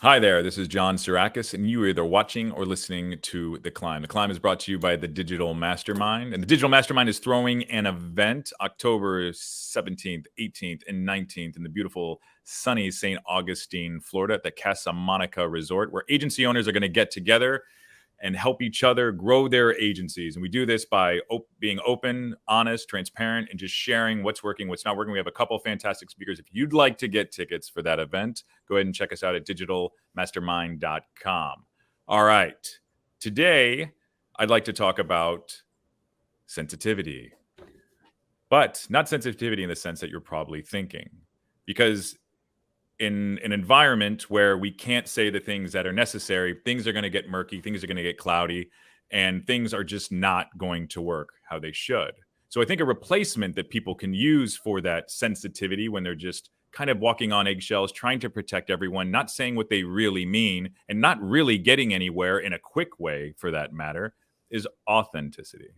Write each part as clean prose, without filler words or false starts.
Hi there, this is John Sirakis, and you are either watching or listening to The Climb. The Climb is brought to you by the Digital Mastermind, and the Digital Mastermind is throwing an event October 17th, 18th, and 19th in the beautiful sunny St. Augustine, Florida at the Casa Monica Resort, where agency owners are going to get together and help each other grow their agencies. And we do this by being open, honest, transparent, and just sharing what's working, what's not working. We have a couple of fantastic speakers. If you'd like to get tickets for that event, go ahead and check us out at digitalmastermind.com. All right. Today, I'd like to talk about sensitivity, but not sensitivity in the sense that you're probably thinking, because in an environment where we can't say the things that are necessary, things are going to get murky, things are going to get cloudy, and things are just not going to work how they should. So I think a replacement that people can use for that sensitivity when they're just kind of walking on eggshells, trying to protect everyone, not saying what they really mean, and not really getting anywhere in a quick way for that matter, is authenticity.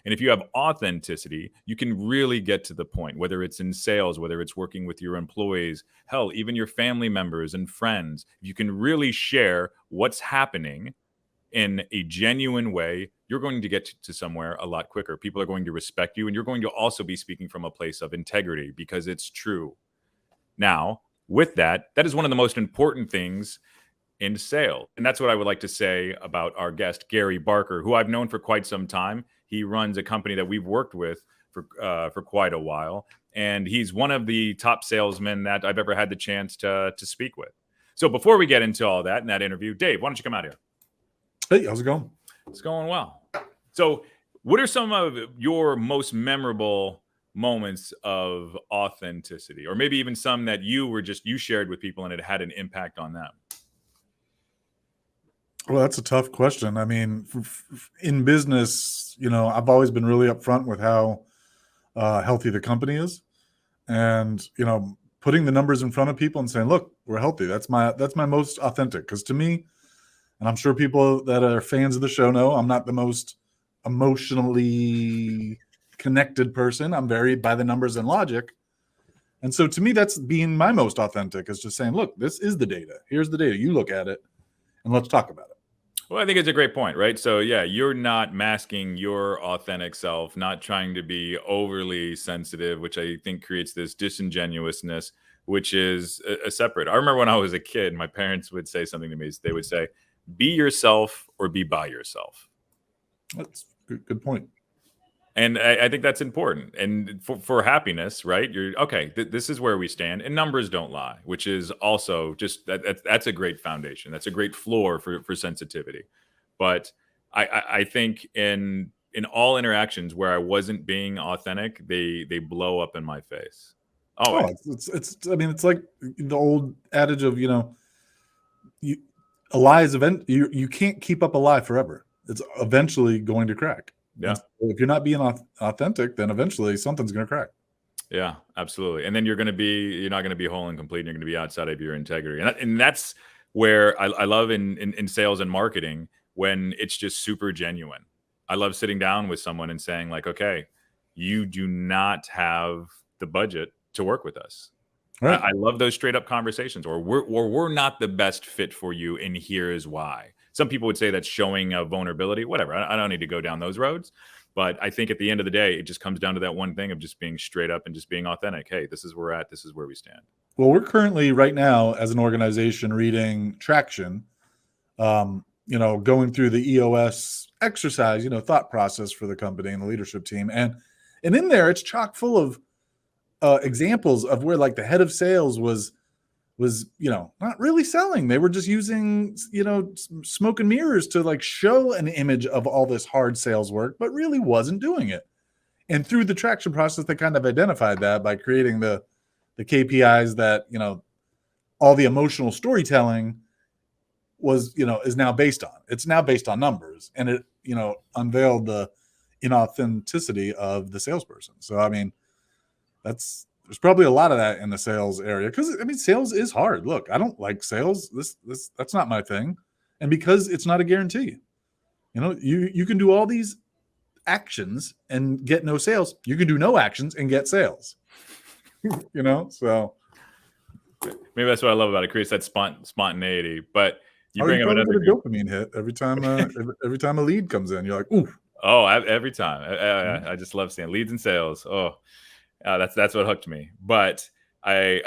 And if you have authenticity, you can really get to the point, whether it's in sales, whether it's working with your employees, hell, even your family members and friends. You can really share what's happening in a genuine way. You're going to get to somewhere a lot quicker. People are going to respect you, and you're going to also be speaking from a place of integrity because it's true. Now, with that, that is one of the most important things in sales. And that's what I would like to say about our guest, Gary Barker, who I've known for quite some time. He runs a company that we've worked with for quite a while. And he's one of the top salesmen that I've ever had the chance to speak with. So before we get into all that in that interview, Dave, why don't you come out here? Hey, how's it going? It's going well. So what are some of your most memorable moments of authenticity, or maybe even some that you shared with people and it had an impact on them? Well, that's a tough question. I mean, in business, I've always been really upfront with how healthy the company is, and putting the numbers in front of people and saying, "Look, we're healthy." That's my most authentic. Because to me, and I'm sure people that are fans of the show know, I'm not the most emotionally connected person. I'm very by the numbers and logic. And so to me, that's being my most authentic, is just saying, "Look, this is the data. Here's the data. You look at it, and let's talk about it." Well, I think it's a great point, right? So, yeah, you're not masking your authentic self, not trying to be overly sensitive, which I think creates this disingenuousness, which is a separate. I remember when I was a kid, my parents would say something to me. They would say, be yourself or be by yourself. That's a good point. And I think that's important. And for happiness, right? You're okay. This is where we stand, and numbers don't lie, which is also just that's a great foundation. That's a great floor for sensitivity. But I think in all interactions where I wasn't being authentic, they blow up in my face. Oh, it's I mean, it's like the old adage of a lie is you can't keep up a lie forever. It's eventually going to crack. Yeah. So if you're not being authentic, then eventually something's going to crack. Yeah, absolutely. And then you're not going to be whole and complete. And you're going to be outside of your integrity. And that's where I love in sales and marketing, when it's just super genuine. I love sitting down with someone and saying like, okay, you do not have the budget to work with us. Right. I love those straight up conversations, or we're not the best fit for you, and here is why. Some people would say that's showing a vulnerability, whatever. I don't need to go down those roads. But I think at the end of the day, it just comes down to that one thing of just being straight up and just being authentic. Hey, this is where we're at. This is where we stand. Well, we're currently right now as an organization reading Traction, going through the EOS exercise, thought process for the company and the leadership team. And in there, it's chock full of examples of where like the head of sales was not really selling. They were just using smoke and mirrors to like show an image of all this hard sales work, but really wasn't doing it. And through the Traction process, they kind of identified that by creating the KPIs that all the emotional storytelling was is now based on. It's now based on numbers, and it unveiled the inauthenticity of the salesperson. So I mean, there's probably a lot of that in the sales area, because I mean, sales is hard. Look, I don't like sales. That's not my thing. And because it's not a guarantee, you can do all these actions and get no sales. You can do no actions and get sales. So Maybe that's what I love about it. It creates that spontaneity. But you Or you bring up probably another get a good. dopamine hit every time a lead comes in. You're like, ooh. Oh, every time. I just love seeing leads and sales. Oh, that's what hooked me. But I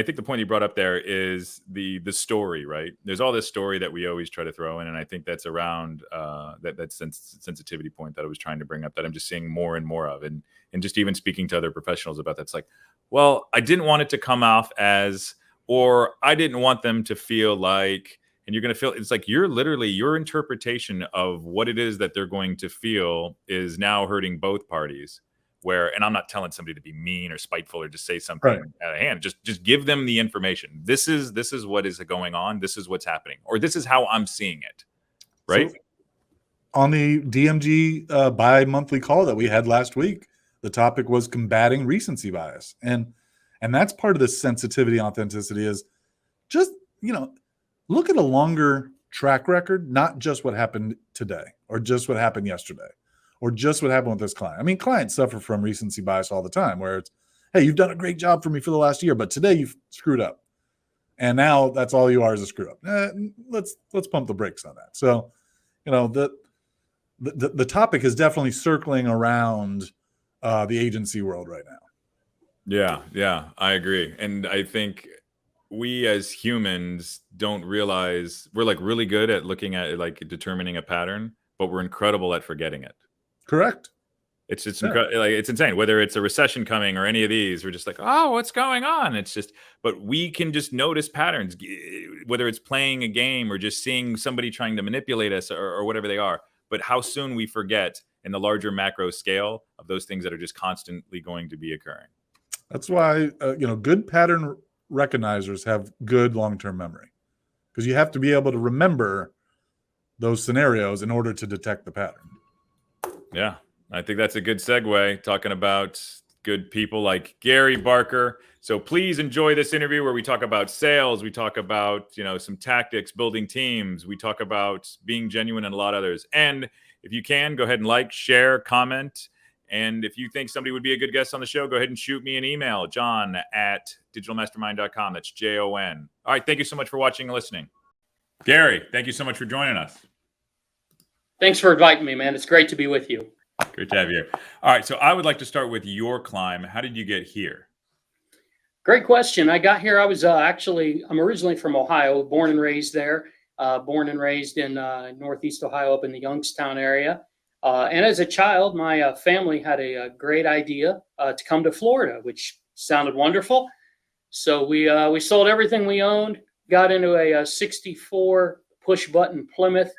think the point you brought up there is the story, right? There's all this story that we always try to throw in, and I think that's around that sensitivity point that I was trying to bring up that I'm just seeing more and more of, and just even speaking to other professionals about that. It's like, well, I didn't want it to come off as, or I didn't want them to feel like. And you're going to feel, it's like you're literally, your interpretation of what it is that they're going to feel is now hurting both parties. Where, and I'm not telling somebody to be mean or spiteful or just say something Right. out of hand. Just give them the information. This is what is going on. This is what's happening, or this is how I'm seeing it. Right. So on the DMG bi-monthly call that we had last week, the topic was combating recency bias. And that's part of this sensitivity authenticity is just, look at a longer track record, not just what happened today or just what happened yesterday or just what happened with this client. I mean, clients suffer from recency bias all the time where it's, hey, you've done a great job for me for the last year, but today you've screwed up. And now that's all you are is a screw up. Let's pump the brakes on that. So, the topic is definitely circling around the agency world right now. Yeah, I agree. And I think we as humans don't realize we're like really good at looking at it, like determining a pattern, but we're incredible at forgetting it. Correct. It's just Yeah. like it's insane. Whether it's a recession coming or any of these, we're just like, oh, what's going on? It's just, but we can just notice patterns, whether it's playing a game or just seeing somebody trying to manipulate us or whatever they are. But how soon we forget in the larger macro scale of those things that are just constantly going to be occurring. That's why good pattern recognizers have good long-term memory, because you have to be able to remember those scenarios in order to detect the pattern. Yeah, I think that's a good segue, talking about good people like Gary Barker. So please enjoy this interview where we talk about sales, we talk about some tactics, building teams, we talk about being genuine, and a lot of others. And if you can, go ahead and like, share, comment. And if you think somebody would be a good guest on the show, go ahead and shoot me an email, john@digitalmastermind.com. That's JON. All right, thank you so much for watching and listening. Gary, thank you so much for joining us. Thanks for inviting me, man. It's great to be with you. Great to have you here. All right, so I would like to start with your climb. How did you get here? Great question. I got here. I was I'm originally from Ohio, born and raised there. Born and raised in Northeast Ohio, up in the Youngstown area. And as a child, my family had a great idea to come to Florida, which sounded wonderful. So we sold everything we owned, got into a 64 push button Plymouth,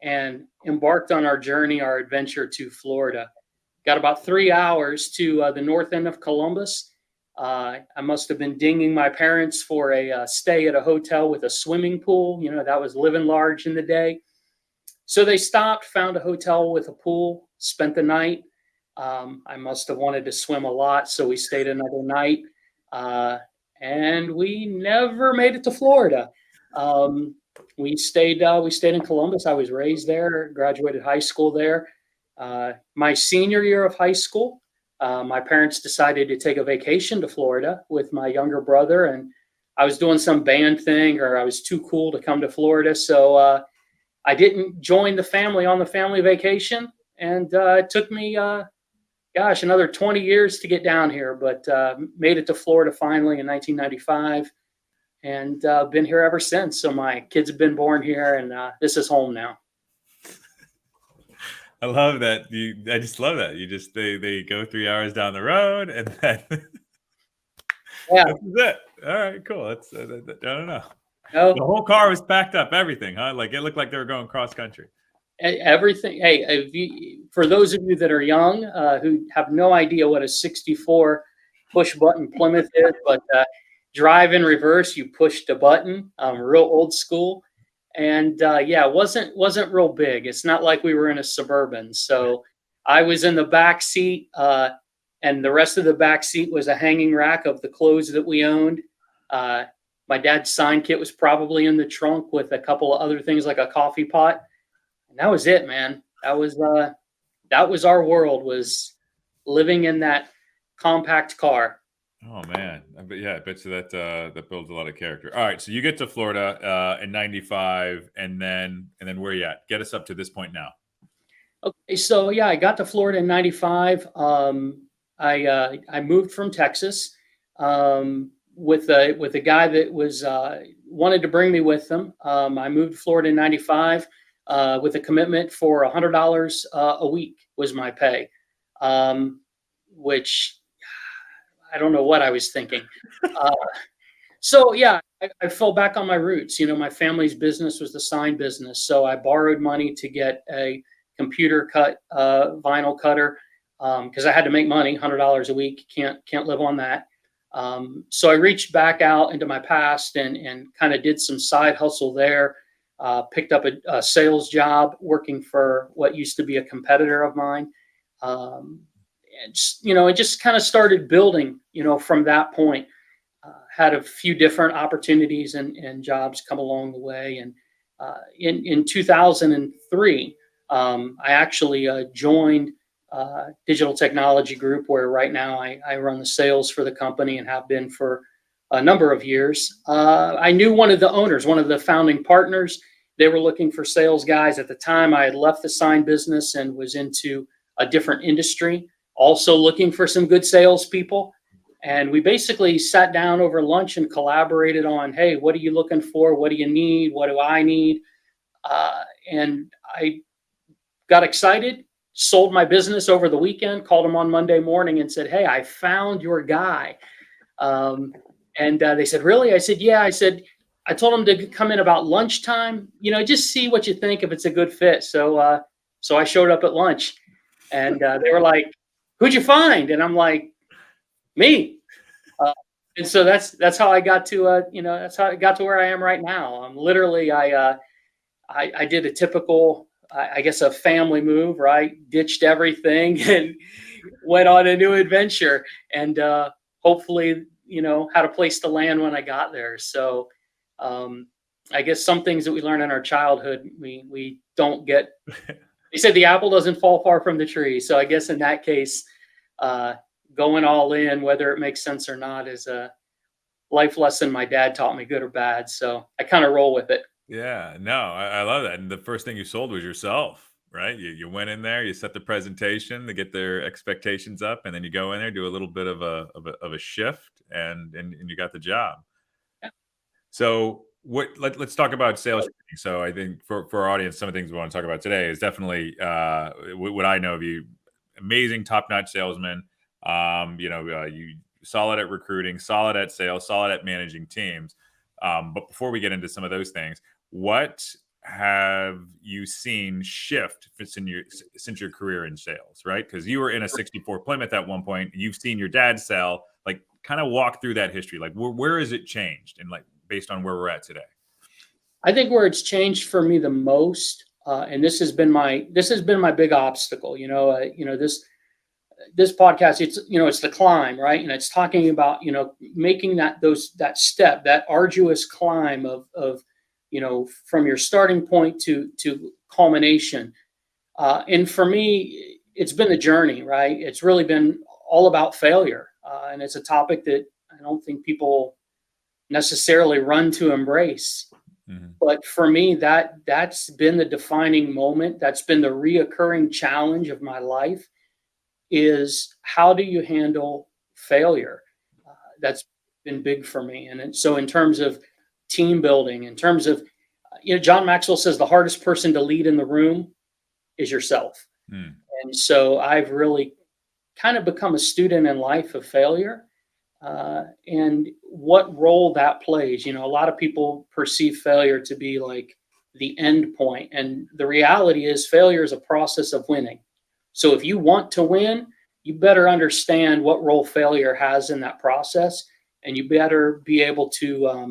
and embarked on our journey, our adventure to Florida. Got about 3 hours to the north end of Columbus. I must have been dinging my parents for a stay at a hotel with a swimming pool. That was living large in the day. So they stopped, found a hotel with a pool, spent the night. I must have wanted to swim a lot, so we stayed another night. And we never made it to Florida. We stayed in Columbus. I was raised there, graduated high school there. My senior year of high school, my parents decided to take a vacation to Florida with my younger brother, and I was doing some band thing, or I was too cool to come to Florida. So I didn't join the family on the family vacation, and it took me, another 20 years to get down here, but made it to Florida finally in 1995, and been here ever since. So my kids have been born here, and this is home now. I love that. I just love that. They go 3 hours down the road, and then Yeah, that's it. All right, cool. That's I don't know. no, The whole car was packed up, everything, huh? Like it looked like they were going cross country. everything. Hey, for those of you that are young who have no idea what a 64 push button Plymouth is, but drive in reverse, you push the button, real old school. And it wasn't real big. It's not like we were in a Suburban. So I was in the back seat, and the rest of the back seat was a hanging rack of the clothes that we owned. My dad's sign kit was probably in the trunk with a couple of other things like a coffee pot. And that was it, man. That was our world, was living in that compact car. Oh man, I bet you that that builds a lot of character. All right, so you get to Florida in '95, and then where you at? Get us up to this point now. Okay, so yeah, I got to Florida in '95. I moved from Texas with a guy that was wanted to bring me with them. I moved to Florida in '95 with a commitment for $100 a week was my pay, which I don't know what I was thinking. Uh, so yeah, I fell back on my roots. You know, my family's business was the sign business, so I borrowed money to get a computer cut vinyl cutter because I had to make money. $100 a week, can't live on that. So I reached back out into my past and kind of did some side hustle there. Picked up a sales job working for what used to be a competitor of mine. Um, and you know, it just kind of started building. You know, from that point had a few different opportunities and jobs come along the way. And in 2003, I actually joined Digital Technology Group, where right now I run the sales for the company and have been for a number of years. I knew one of the owners, one of the founding partners. They were looking for sales guys at the time. I had left the sign business and was into a different industry, also looking for some good salespeople. And we basically sat down over lunch and collaborated on, hey, what are you looking for? What do you need? What do I need? And I got excited, sold my business over the weekend, called him on Monday morning and said, hey, I found your guy. And they said, really? I said, yeah. I said, I told him to come in about lunchtime, you know, just see what you think if it's a good fit. So I showed up at lunch and they were like, who'd you find? And I'm like, me. Uh, and so that's how I got to you know, that's how I got to where I am right now. Literally I did a typical I guess a family move, right? Ditched everything and went on a new adventure and hopefully, you know, had a place to land when I got there. So um, I guess some things that we learn in our childhood we don't get. They say the apple doesn't fall far from the tree. So I guess in that case, uh, going all in, whether it makes sense or not, is a life lesson my dad taught me, good or bad. So I kind of roll with it. Yeah, no, I love that. And the first thing you sold was yourself, right? You went in there, you set the presentation to get their expectations up, and then you go in there, do a little bit of a shift, and you got the job. Yeah. So let's talk about sales training. So I think for our audience, some of the things we want to talk about today is definitely what I know of you, amazing top-notch salesman. You solid at recruiting, solid at sales, solid at managing teams. But before we get into some of those things, what have you seen shift since your career in sales, right? Because you were in a 64 Plymouth at one point. You've seen your dad sell. Like, kind of walk through that history. Like, where has it changed, and like based on where we're at today? I think where it's changed for me the most, and this has been my big obstacle. You know this podcast. It's you know it's the climb, right? And it's talking about you know making that step, that arduous climb of you know from your starting point to culmination. And for me, it's been the journey, right? It's really been all about failure, and it's a topic that I don't think people necessarily run to embrace. Mhm. But for me, that's been the defining moment. That's been the reoccurring challenge of my life is how do you handle failure? That's been big for me. So in terms of team building, in terms of, you know, John Maxwell says the hardest person to lead in the room is yourself. Mm. And so I've really kind of become a student in life of failure and what role that plays. You know, a lot of people perceive failure to be like the end point. And the reality is, failure is a process of winning. So if you want to win, you better understand what role failure has in that process. And you better be able to, I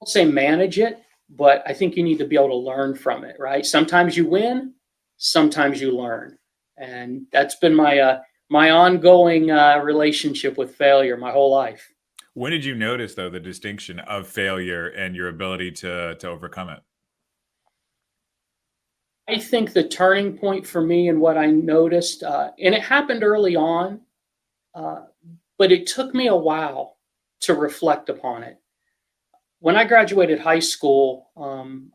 won't say manage it, but I think you need to be able to learn from it, right? Sometimes you win, sometimes you learn. And that's been my ongoing relationship with failure my whole life. When did you notice, though, the distinction of failure and your ability to overcome it? I think the turning point for me and what I noticed, and it happened early on, Uh, but it took me a while to reflect upon it. When I graduated high school,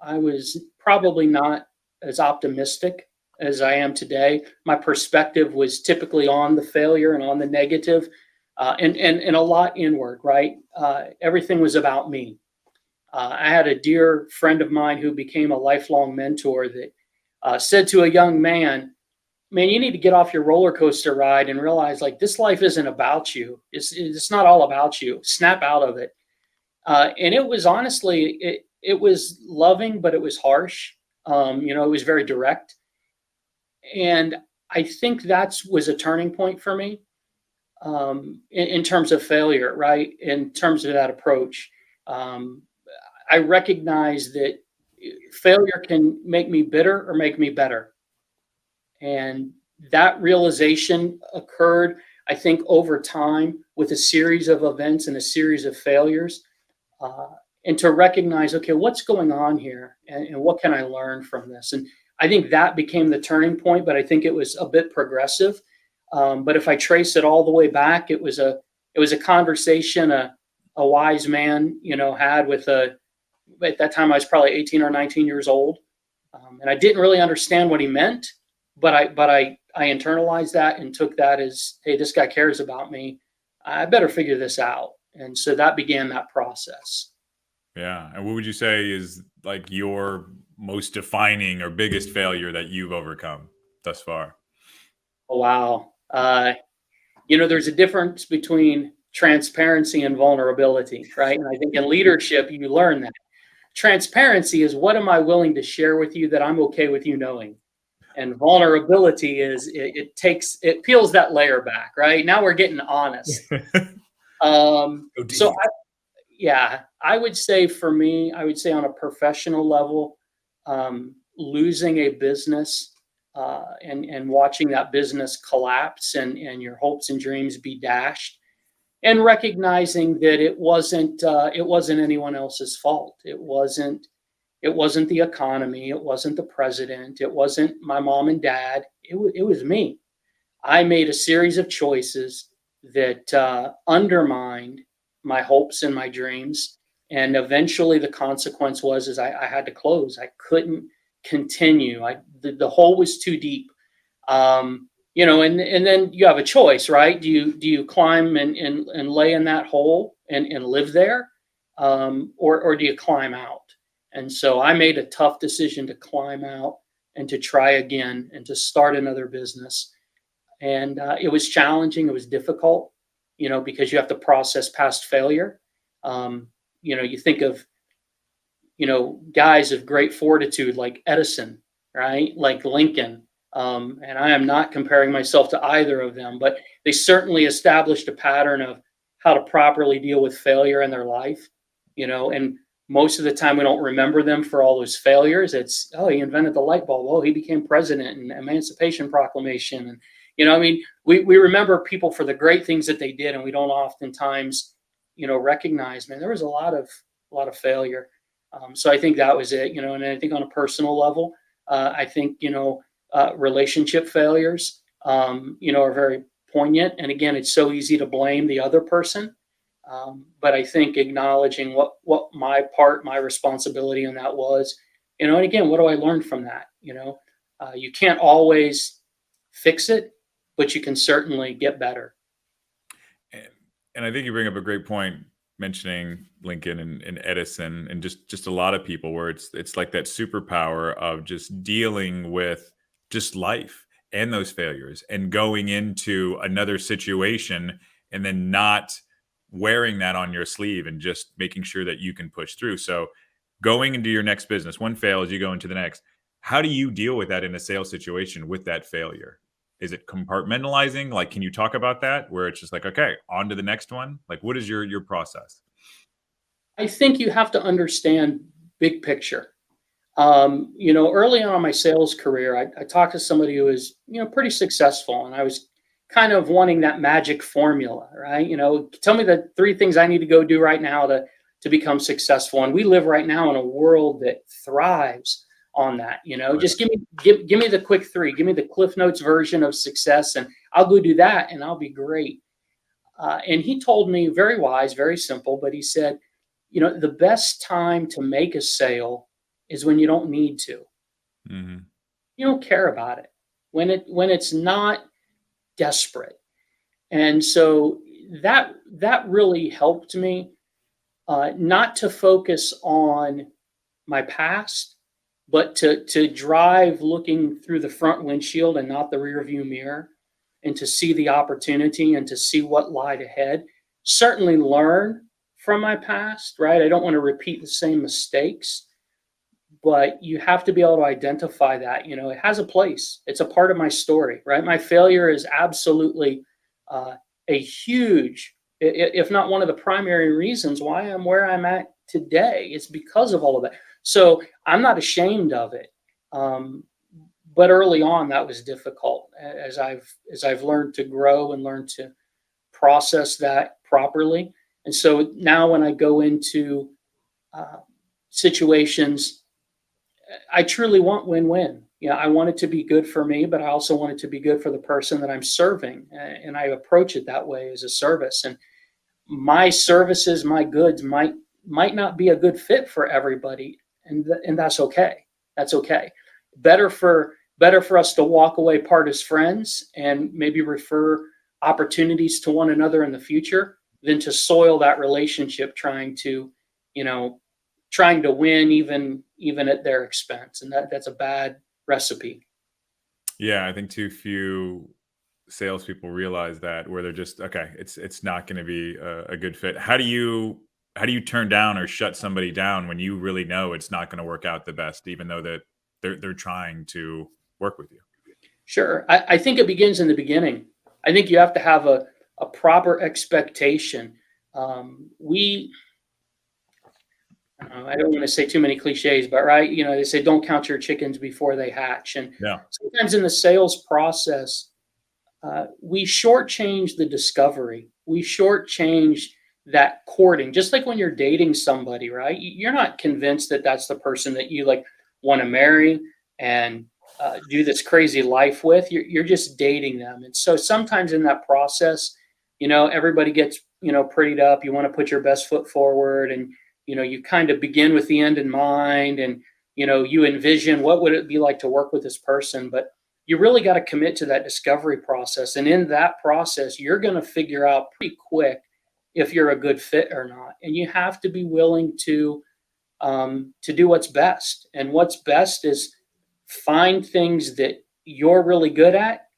I was probably not as optimistic as I am today. My perspective was typically on the failure and on the negative, and a lot inward, right? Everything was about me. I had a dear friend of mine who became a lifelong mentor that said to a young man, "Man, you need to get off your roller coaster ride and realize like this life isn't about you. It's not all about you. Snap out of it." And it was honestly, it was loving, but it was harsh. It was very direct, and I think that's was a turning point for me, in terms of failure, right? In terms of that approach, um, I recognize that failure can make me bitter or make me better, and that realization occurred, I think, over time with a series of events and a series of failures, uh, and to recognize, okay, what's going on here, and what can I learn from this? And I think that became the turning point, but I think it was a bit progressive. But if I trace it all the way back, it was a conversation a wise man, had with a at that time I was probably 18 or 19 years old, and I didn't really understand what he meant, but I internalized that and took that as, hey, this guy cares about me. I better figure this out, and so that began that process. Yeah. And what would you say is like your most defining or biggest failure that you've overcome thus far? Oh, wow. There's a difference between transparency and vulnerability, right? And I think in leadership, you learn that. Transparency is what am I willing to share with you that I'm okay with you knowing? And vulnerability is it peels that layer back, right? Now we're getting honest. Go So deep. yeah, I would say for me, I would say on a professional level, losing a business, and watching that business collapse and your hopes and dreams be dashed, and recognizing that it wasn't anyone else's fault. It wasn't the economy. It wasn't the president. It wasn't my mom and dad. It was me. I made a series of choices that undermined my hopes and my dreams. And eventually, the consequence was is I had to close. I couldn't continue. The hole was too deep. And then you have a choice, right? Do you climb and lay in that hole and live there, or do you climb out? And so I made a tough decision to climb out and to try again and to start another business. And it was challenging. It was difficult, because you have to process past failure. You think of, guys of great fortitude like Edison, right? Like Lincoln. And I am not comparing myself to either of them, but they certainly established a pattern of how to properly deal with failure in their life, and most of the time we don't remember them for all those failures. It's, oh, he invented the light bulb. Oh, he became president and Emancipation Proclamation. And, we remember people for the great things that they did, and we don't oftentimes, recognize, man, there was a lot of failure. So I think that was it, and I think on a personal level, I think, relationship failures, are very poignant. And again, it's so easy to blame the other person. But I think acknowledging what my responsibility in that was, and again, what do I learn from that? You can't always fix it, but you can certainly get better. And, and I think you bring up a great point mentioning Lincoln and Edison and just a lot of people where it's like that superpower of just dealing with just life and those failures and going into another situation and then not wearing that on your sleeve and just making sure that you can push through. So going into your next business, one fails, you go into the next. How do you deal with that in a sales situation with that failure? Is it compartmentalizing? Like, can you talk about that where it's just like, okay, on to the next one? Like, what is your process? I think you have to understand big picture. Early on in my sales career, I talked to somebody who was, pretty successful, and I was kind of wanting that magic formula, right? Tell me the three things I need to go do right now to become successful. And we live right now in a world that thrives on that. Oh, Just give me the quick three, give me the Cliff Notes version of success, and I'll go do that, and I'll be great. And he told me, very wise, very simple, but he said, the best time to make a sale is when you don't need to. Hmm. You don't care about it when it's not desperate. And so that really helped me, not to focus on my past, but to drive looking through the front windshield and not the rear view mirror, and to see the opportunity and to see what lied ahead. Certainly learn from my past, right? I don't want to repeat the same mistakes, but you have to be able to identify that, it has a place. It's a part of my story, right? My failure is absolutely a huge, if not one of the primary reasons why I'm where I'm at today. It's because of all of that. So I'm not ashamed of it. But early on, that was difficult as I've learned to grow and learn to process that properly. And so now when I go into uh, situations, I truly want win-win. I want it to be good for me, but I also want it to be good for the person that I'm serving. And I approach it that way, as a service. And my services, my goods might not be a good fit for everybody, and that's okay. That's okay. Better for us to walk away part as friends and maybe refer opportunities to one another in the future than to soil that relationship you know, trying to win even at their expense. And that's a bad recipe. Yeah, I think too few salespeople realize that, where they're just okay. It's not going to be a good fit. How do you turn down or shut somebody down when you really know it's not going to work out the best, even though that they're trying to work with you? Sure. I think it begins in the beginning. I think you have to have a proper expectation. We I don't want to say too many cliches, but right, they say don't count your chickens before they hatch. And Yeah. sometimes in the sales process, we shortchange the discovery. We shortchange that courting. Just like when you're dating somebody, right? You're not convinced that that's the person that you like want to marry and do this crazy life with. You're just dating them. And so sometimes in that process, everybody gets prettied up. You want to put your best foot forward, and you kind of begin with the end in mind, and you envision what would it be like to work with this person. But you really got to commit to that discovery process. And in that process, you're going to figure out pretty quick if you're a good fit or not. And you have to be willing to do what's best. And what's best is find things that you're really good at,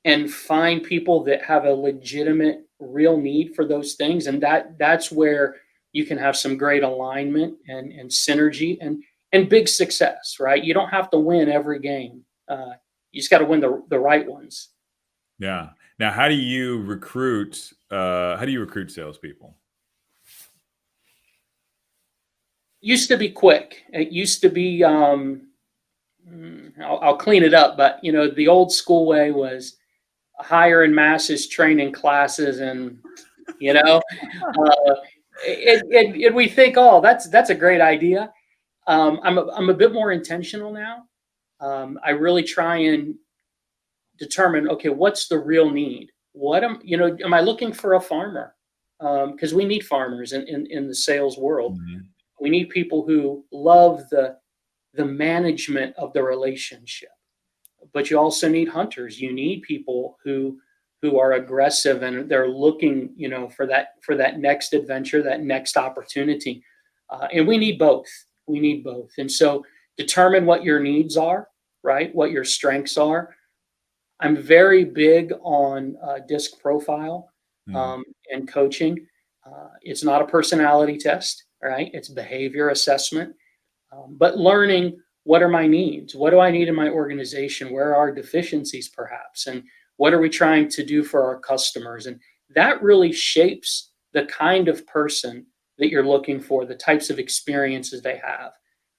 and find people that have a legitimate, real need for those things. And that's where you can have some great alignment and synergy and big success, right? You don't have to win every game. You just got to win the right ones. Yeah. Now, how do you recruit? How do you recruit salespeople? Used to be quick. It used to be. I'll clean it up, but the old school way was hire in masses, train in classes, and you know, uh, and we think, oh, that's a great idea. I'm a bit more intentional now. I really try and determine, okay, what's the real need? Am I looking for a farmer? Because we need farmers in the sales world. Mhm. We need people who love the management of the relationship. But you also need hunters. You need people who are aggressive, and they're looking, for that next adventure, that next opportunity. And we need both. We need both. And so determine what your needs are, right? What your strengths are. I'm very big on disc profile Mm. and coaching. It's not a personality test, right? It's behavior assessment, but learning, what are my needs? What do I need in my organization? Where are deficiencies, perhaps? And what are we trying to do for our customers? And that really shapes the kind of person that you're looking for, the types of experiences they have.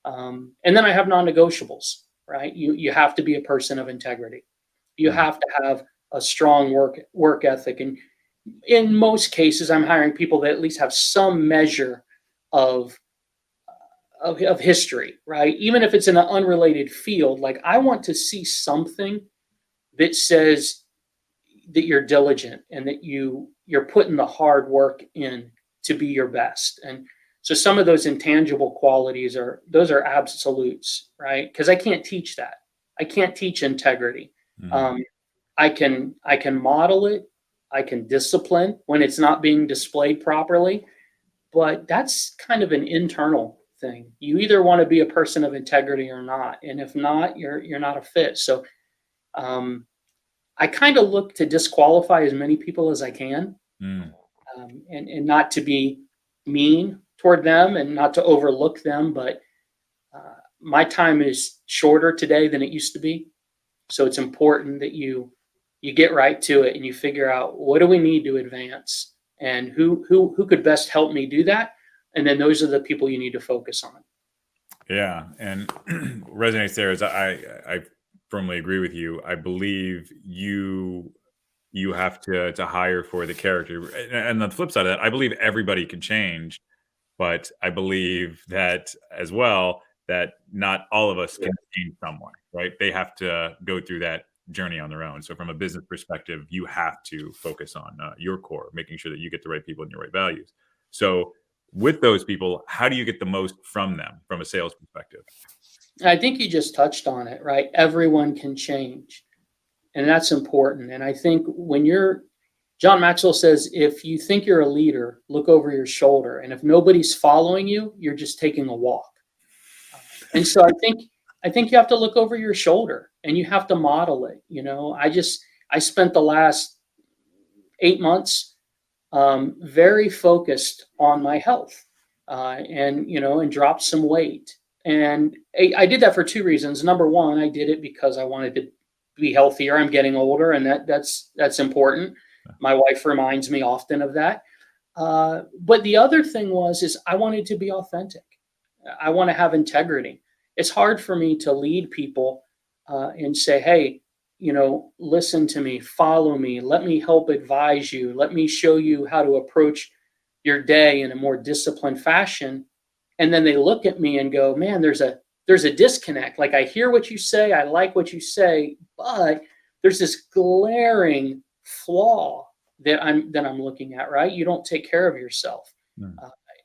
And then I have non-negotiables, right? You have to be a person of integrity. You Yeah. have to have a strong work ethic. And in most cases, I'm hiring people that at least have some measure of of history, right? Even if it's in an unrelated field, like I want to see something that says that you're diligent and that you're putting the hard work in to be your best. And so some of those intangible qualities those are absolutes, right? Because I can't teach that. I can't teach integrity. Mhm. I can model it. I can discipline when it's not being displayed properly, but that's kind of an internal thing. You either want to be a person of integrity or not, and if not, you're not a fit. So um, I kind of look to disqualify as many people as I can, Mm. and not to be mean toward them and not to overlook them. But my time is shorter today than it used to be, so it's important that you get right to it and you figure out what do we need to advance and who could best help me do that, and then those are the people you need to focus on. Yeah, and resonates there is I firmly agree with you. I believe you have to hire for the character, and the flip side of that, I believe everybody can change, but I believe that as well that not all of us can change someone, right? They have to go through that journey on their own. So from a business perspective, you have to focus on your core, making sure that you get the right people and your right values. So with those people, how do you get the most from them from a sales perspective? I think you just touched on it, right? Everyone can change, and that's important. And I think when you're John Maxwell says, if you think you're a leader, look over your shoulder, and if nobody's following you, you're just taking a walk. And so I think you have to look over your shoulder and you have to model it. I spent the last 8 months very focused on my health, and dropped some weight. And I did that for two reasons. Number one, I did it because I wanted to be healthier. I'm getting older, and that's important. My wife reminds me often of that. But the other thing is I wanted to be authentic. I want to have integrity. It's hard for me to lead people and say, hey, listen to me, follow me, let me help advise you, let me show you how to approach your day in a more disciplined fashion. And then they look at me and go, man, there's a disconnect. Like, I hear what you say, I like what you say, but there's this glaring flaw that I'm looking at, right? You don't take care of yourself. Mm.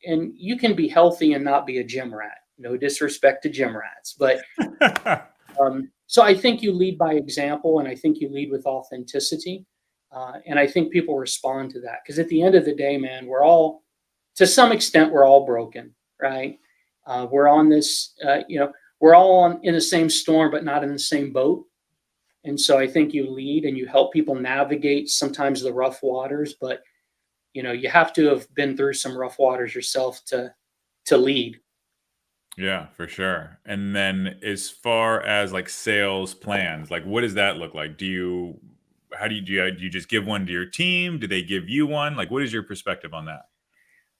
And you can be healthy and not be a gym rat. No disrespect to gym rats, but so I think you lead by example, and I think you lead with authenticity, and I think people respond to that because at the end of the day, man, to some extent, we're all broken, right? We're on this, we're all in the same storm, but not in the same boat. And so I think you lead and you help people navigate sometimes the rough waters, but you have to have been through some rough waters yourself to lead. Yeah, for sure. And then as far as like sales plans, like what does that look like? How do you just give one to your team? Do they give you one? Like what is your perspective on that?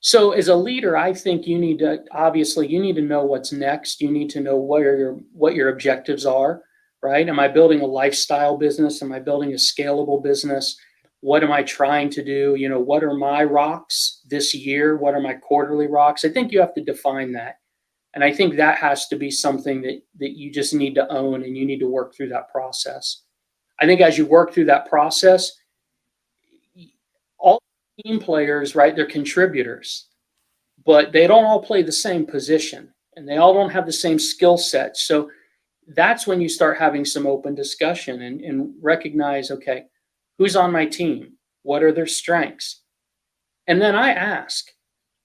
So as a leader, I think you need to know what's next. You need to know what your objectives are, right? Am I building a lifestyle business? Am I building a scalable business? What am I trying to do? What are my rocks this year? What are my quarterly rocks? I think you have to define that. And I think that has to be something that you just need to own, and you need to work through that process. I think as you work through that process, all team players, right, they're contributors, but they don't all play the same position and they all don't have the same skill set. So that's when you start having some open discussion and recognize, okay, who's on my team? What are their strengths? And then I ask,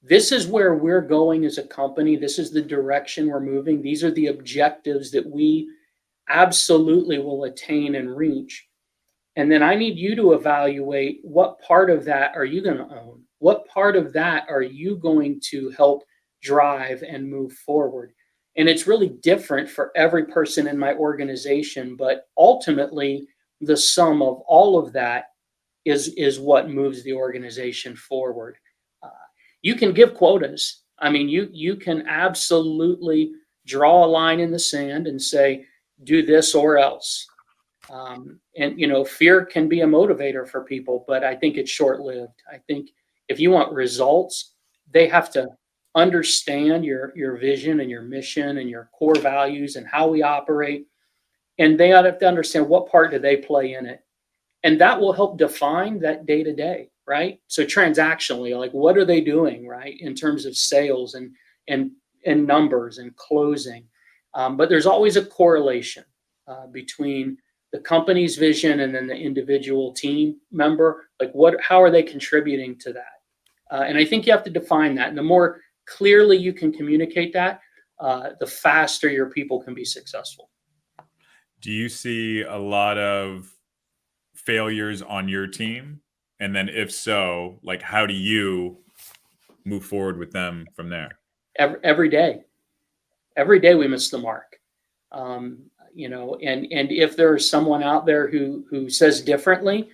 this is where we're going as a company. This is the direction we're moving. These are the objectives that we absolutely will attain and reach. And then I need you to evaluate what part of that are you going to own? What part of that are you going to help drive and move forward? And it's really different for every person in my organization, but ultimately the sum of all of that is what moves the organization forward. You can give quotas. I mean, you can absolutely draw a line in the sand and say, do this or else. And fear can be a motivator for people, but I think it's short-lived. I think if you want results, they have to understand your vision and your mission and your core values and how we operate. And they have to understand what part do they play in it. And that will help define that day to day, right? So transactionally, like what are they doing, right, in terms of sales and and numbers and closing. But there's always a correlation between the company's vision and then the individual team member. Like how are they contributing to that? And I think you have to define that. And the more clearly you can communicate that, the faster your people can be successful. Do you see a lot of failures on your team? And then if so, like how do you move forward with them from there? Every day we miss the mark. And if there's someone out there who says differently,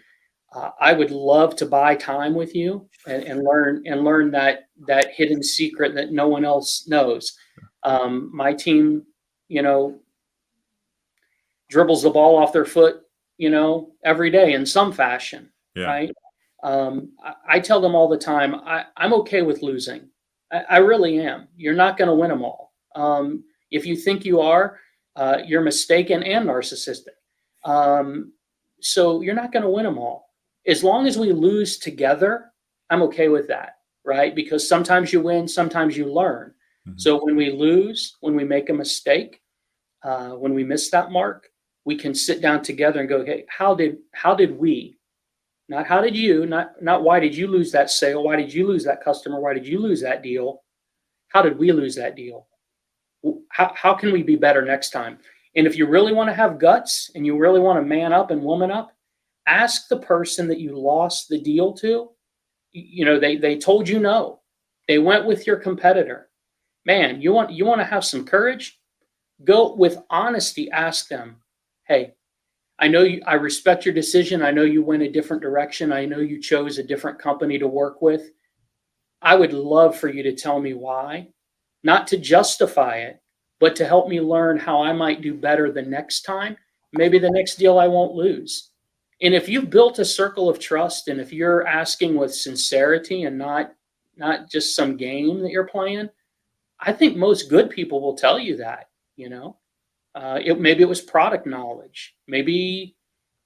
I would love to buy time with you and learn that hidden secret that no one else knows. My team, dribbles the ball off their foot, every day in some fashion, right? I tell them all the time, I'm okay with losing. I really am. You're not going to win them all. If you think you are, you're mistaken and narcissistic. So you're not going to win them all. As long as we lose together, I'm okay with that, right? Because sometimes you win, sometimes you learn. Mm-hmm. So when we lose, when we make a mistake, when we miss that mark, we can sit down together and go, hey, how did we, not how did you, not why did you lose that sale? Why did you lose that customer? Why did you lose that deal? How did we lose that deal? How can we be better next time? And if you really want to have guts and you really want to man up and woman up, ask the person that you lost the deal to. They told you no. They went with your competitor. Man, you want to have some courage? Go with honesty. Ask them, hey, I respect your decision. I know you went a different direction. I know you chose a different company to work with. I would love for you to tell me why, not to justify it, but to help me learn how I might do better the next time. Maybe the next deal I won't lose. And if you've built a circle of trust, and if you're asking with sincerity and not just some game that you're playing, I think most good people will tell you that, maybe it was product knowledge. Maybe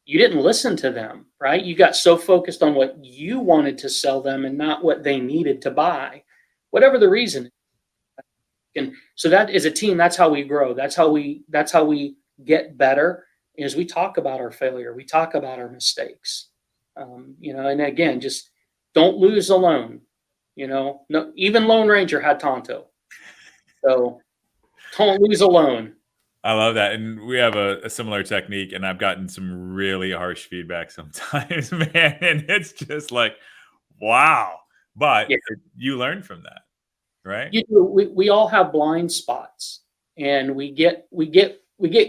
you didn't listen to them, right? You got so focused on what you wanted to sell them and not what they needed to buy, whatever the reason. And so that is a team. That's how we grow. That's how we get better. Is we talk about our failure. We talk about our mistakes. And again, just don't lose alone. No, even Lone Ranger had Tonto. So don't lose alone. I love that. And we have a similar technique, and I've gotten some really harsh feedback sometimes, man. And it's just like, wow. But you learn from that, right? You do. We all have blind spots, and we get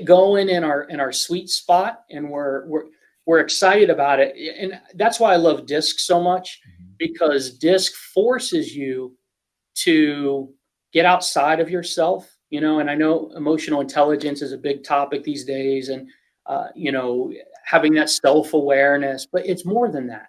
going in our sweet spot, and we're excited about it. And that's why I love DISC so much, because DISC forces you to get outside of yourself. And I know emotional intelligence is a big topic these days, and having that self-awareness, but it's more than that.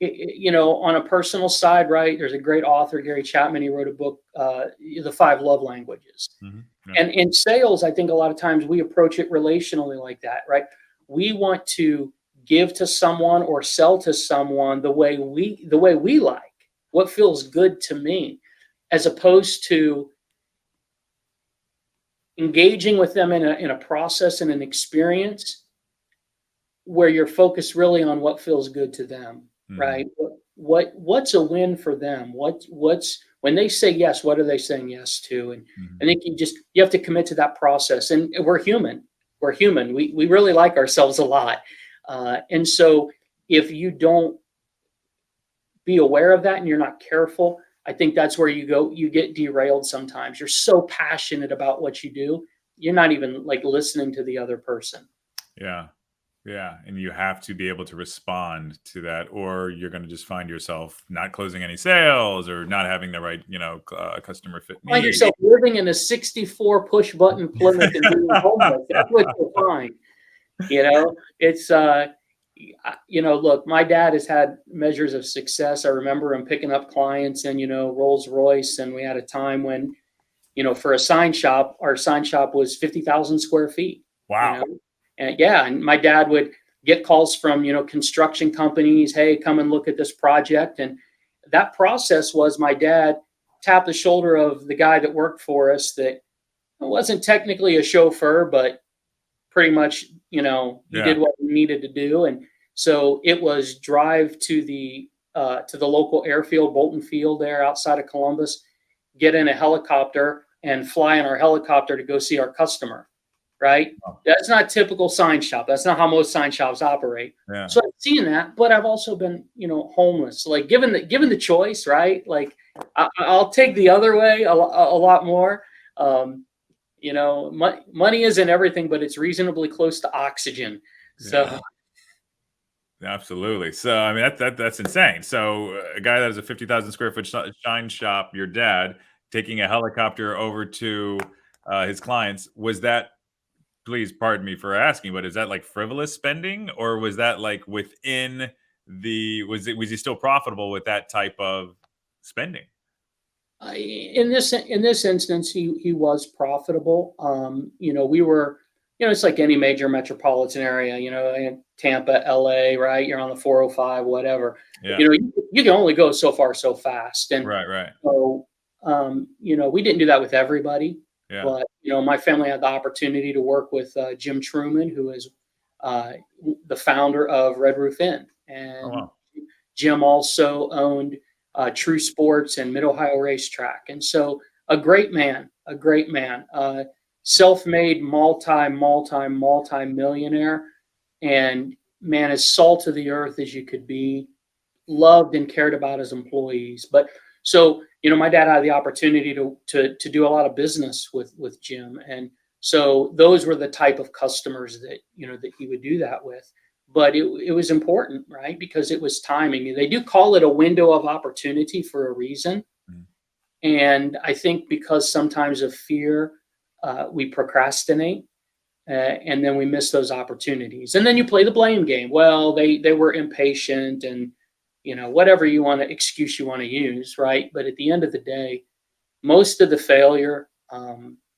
On a personal side, right? There's a great author, Gary Chapman. He wrote a book, The 5 Love Languages. Mm-hmm. Yeah. And in sales, I think a lot of times we approach it relationally like that, right? We want to give to someone or sell to someone the way we like, what feels good to me, as opposed to engaging with them in a process and an experience where you're focused really on what feels good to them, right? What's a win for them? What's when they say yes, what are they saying yes to? And I think you have to commit to that process. And we're human. We really like ourselves a lot. And so if you don't be aware of that and you're not careful, I think that's where you get derailed sometimes. You're so passionate about what you do, you're not even like listening to the other person. Yeah. Yeah. And you have to be able to respond to that, or you're going to just find yourself not closing any sales or not having the right, customer fit need. Find yourself living in a 64 push button Plymouth and doing homework. That's what you'll find. It's, look, my dad has had measures of success. I remember him picking up clients in, Rolls Royce. And we had a time when, for a sign shop, our sign shop was 50,000 square feet. Wow. And my dad would get calls from, construction companies. Hey, come and look at this project. And that process was my dad tapped the shoulder of the guy that worked for us that wasn't technically a chauffeur, but pretty much, he Yeah. did what he needed to do. And so it was drive to the local airfield, Bolton Field there outside of Columbus, get in a helicopter and fly in our helicopter to go see our customer, right? Oh. That's not typical sign shop. That's not how most sign shops operate. Yeah. So I've seen that, but I've also been, homeless. Like given the choice, right? Like I'll take the other way a lot more. Money isn't everything, but it's reasonably close to oxygen. So Yeah. Absolutely. So I mean that's insane. So a guy that has a 50,000 square foot shine shop, your dad taking a helicopter over to his clients, was that, please pardon me for asking, but is that like frivolous spending, or was that like within was he still profitable with that type of spending? in this instance, he was profitable. We were, it's like any major metropolitan area, in Tampa, LA, right? You're on the 405, whatever. Yeah. You can only go so far so fast. And Right. so, we didn't do that with everybody, Yeah. but, my family had the opportunity to work with Jim Truman, who is the founder of Red Roof Inn. And Oh wow. Jim also owned True Sports and Mid Ohio Racetrack. And so a great man, self-made, multi millionaire, and man, as salt of the earth as you could be, loved and cared about his employees. But so, my dad had the opportunity to do a lot of business with Jim. And so those were the type of customers that, that he would do that with. But it was important, right? Because it was timing. They do call it a window of opportunity for a reason. Mhm. And I think because sometimes of fear, we procrastinate, and then we miss those opportunities. And then you play the blame game. Well, they were impatient, and whatever excuse you want to use, right? But at the end of the day, most of the failure,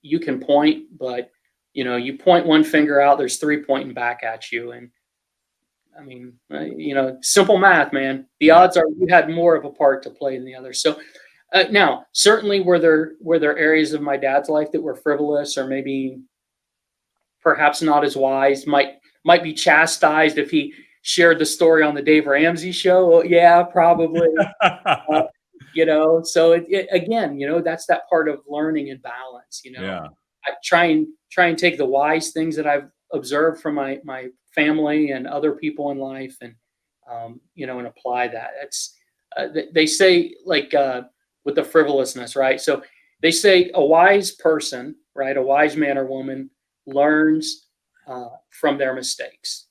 you can point, but you point one finger out, there's three pointing back at you. And I mean, simple math, man. The odds are you had more of a part to play than the other. So now, certainly, were there areas of my dad's life that were frivolous, or maybe perhaps not as wise? Might be chastised if he shared the story on the Dave Ramsey show. Well, yeah, probably. So again, that's that part of learning and balance. Yeah. I try and take the wise things that I've observed from my family and other people in life, and and apply that. It's they say, like, with the frivolousness, right? So they say a wise person, right, a wise man or woman learns from their mistakes.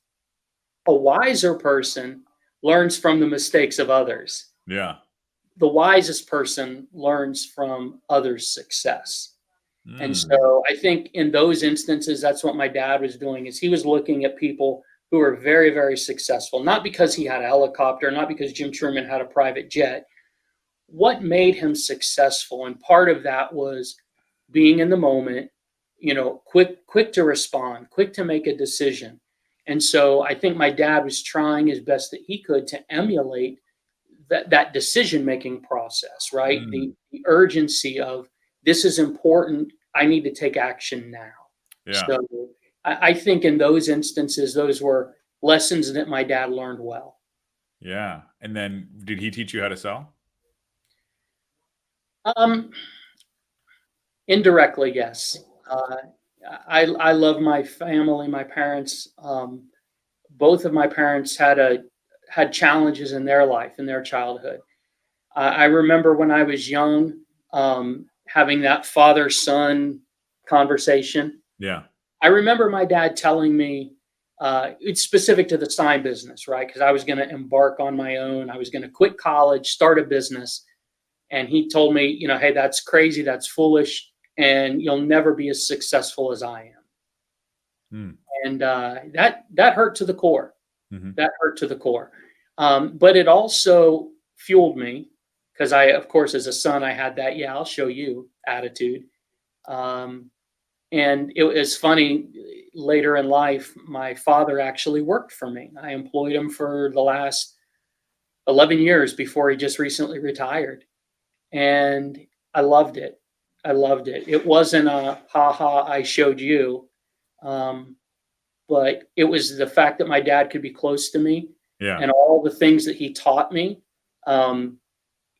A wiser person learns from the mistakes of others. Yeah. The wisest person learns from others' success. And Mm. so I think in those instances, that's what my dad was doing, is he was looking at people who were very, very successful, not because he had a helicopter, not because Jim Truman had a private jet. What made him successful? And part of that was being in the moment, quick to respond, quick to make a decision. And so I think my dad was trying as best that he could to emulate that decision-making process, right? Mm. The urgency of, this is important, I need to take action now. Yeah. So I think in those instances, those were lessons that my dad learned well. Yeah. And then did he teach you how to sell? Indirectly, yes. I love my family, my parents. Both of my parents had challenges in their life, in their childhood. I remember when I was young, having that father-son conversation. Yeah. I remember my dad telling me, it's specific to the sign business, right? Because I was going to embark on my own. I was going to quit college, start a business. And he told me, hey, that's crazy, that's foolish, and you'll never be as successful as I am. And that hurt to the core. Mm-hmm. That hurt to the core. But it also fueled me, because of course, as a son, I had that, yeah, I'll show you attitude. And And it was funny, later in life, my father actually worked for me. I employed him for the last 11 years before he just recently retired. And I loved it. I loved it. It wasn't a ha ha, I showed you. Um, but it was the fact that my dad could be close to me Yeah. and all the things that he taught me, um,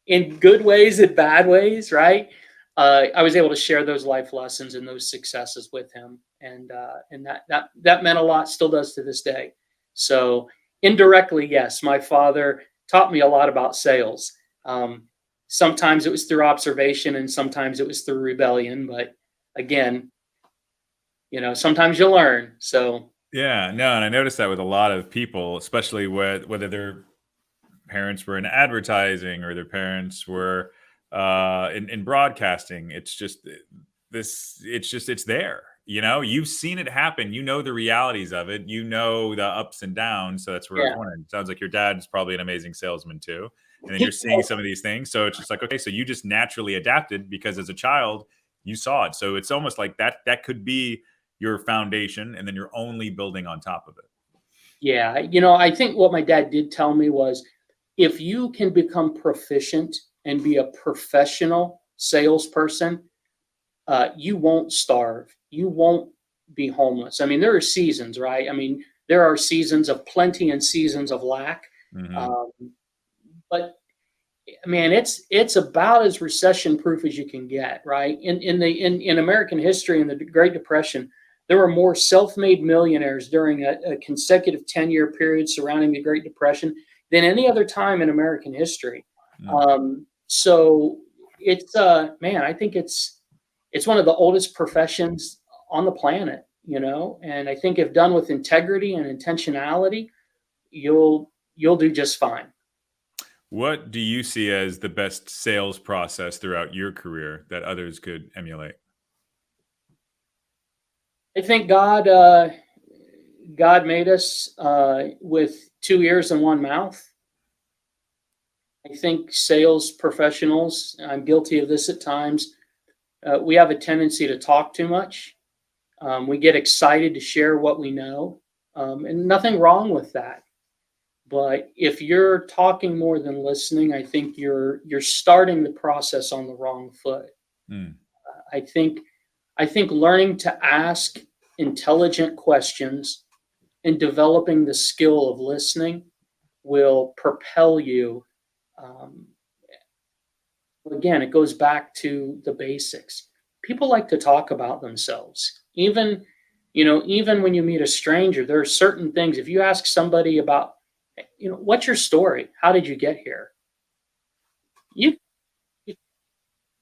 in good ways and bad ways, right? I was able to share those life lessons and those successes with him, and that meant a lot. Still does to this day. So indirectly, yes, my father taught me a lot about sales. Um, Sometimes it was through observation, and sometimes it was through rebellion. But again, sometimes you learn. So Yeah, no, and I noticed that with a lot of people, especially with whether their parents were in advertising or their parents were in broadcasting. It's just it's there. You've seen it happen. You know the realities of it. You know the ups and downs. So that's where I was yeah, wondering. Sounds like your dad's probably an amazing salesman too. And then he you're seeing some of these things. So it's just like, okay, so you just naturally adapted because as a child you saw it. So it's almost like that could be your foundation, and then you're only building on top of it. Yeah, I think what my dad did tell me was, if you can become proficient and be a professional salesperson, you won't starve. You won't be homeless. I mean, there are seasons, right? I mean, there are seasons of plenty and seasons of lack. Hmm. Um, but man, it's about as recession proof as you can get, right? In American history, in the Great Depression, there were more self-made millionaires during a consecutive 10-year period surrounding the Great Depression than any other time in American history. So it's man, I think it's one of the oldest professions on the planet, and I think if done with integrity and intentionality, you'll do just fine. What do you see as the best sales process throughout your career that others could emulate? I think God made us with two ears and one mouth. I think sales professionals, I'm guilty of this at times, we have a tendency to talk too much. We get excited to share what we know, and nothing wrong with that. But if you're talking more than listening, I think you're starting the process on the wrong foot. Mm. I think I think learning to ask intelligent questions and developing the skill of listening will propel you. Um, Again, it goes back to the basics. People like to talk about themselves. Even when you meet a stranger, there are certain things. If you ask somebody about, what's your story? How did you get here? You,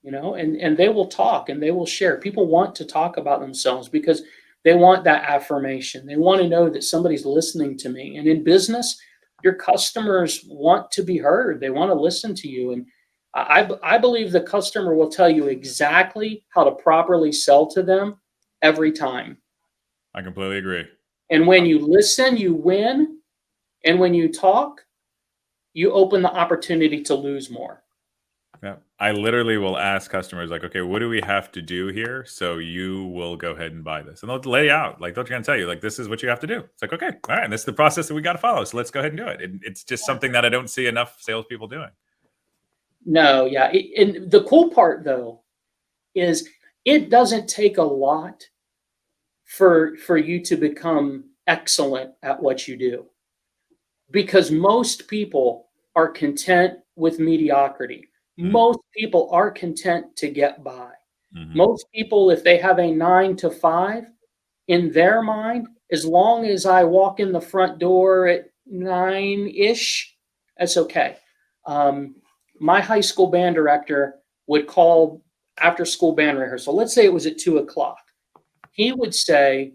and they will talk and they will share. People want to talk about themselves because they want that affirmation. They want to know that somebody's listening to me. And in business, your customers want to be heard. They want to listen to you. And I believe the customer will tell you exactly how to properly sell to them every time. I completely agree. And when you listen, you win. And when you talk, you open the opportunity to lose more. Yeah. I literally will ask customers like, okay, what do we have to do here? So you will go ahead and buy this. And they'll lay out, like, they're going to tell you, like, this is what you have to do. It's like, okay, all right. And this is the process that we got to follow. So let's go ahead and do it. And it's just something that I don't see enough salespeople doing. No, yeah. And the cool part, though, is it doesn't take a lot for you to become excellent at what you do, because most people are content with mediocrity. Mm. Most people are content to get by. Hmm. Most people, if they have a 9 to 5, in their mind, as long as I walk in the front door at 9-ish, that's okay. My high school band director would call after school band rehearsal. Let's say it was at 2 o'clock. He would say,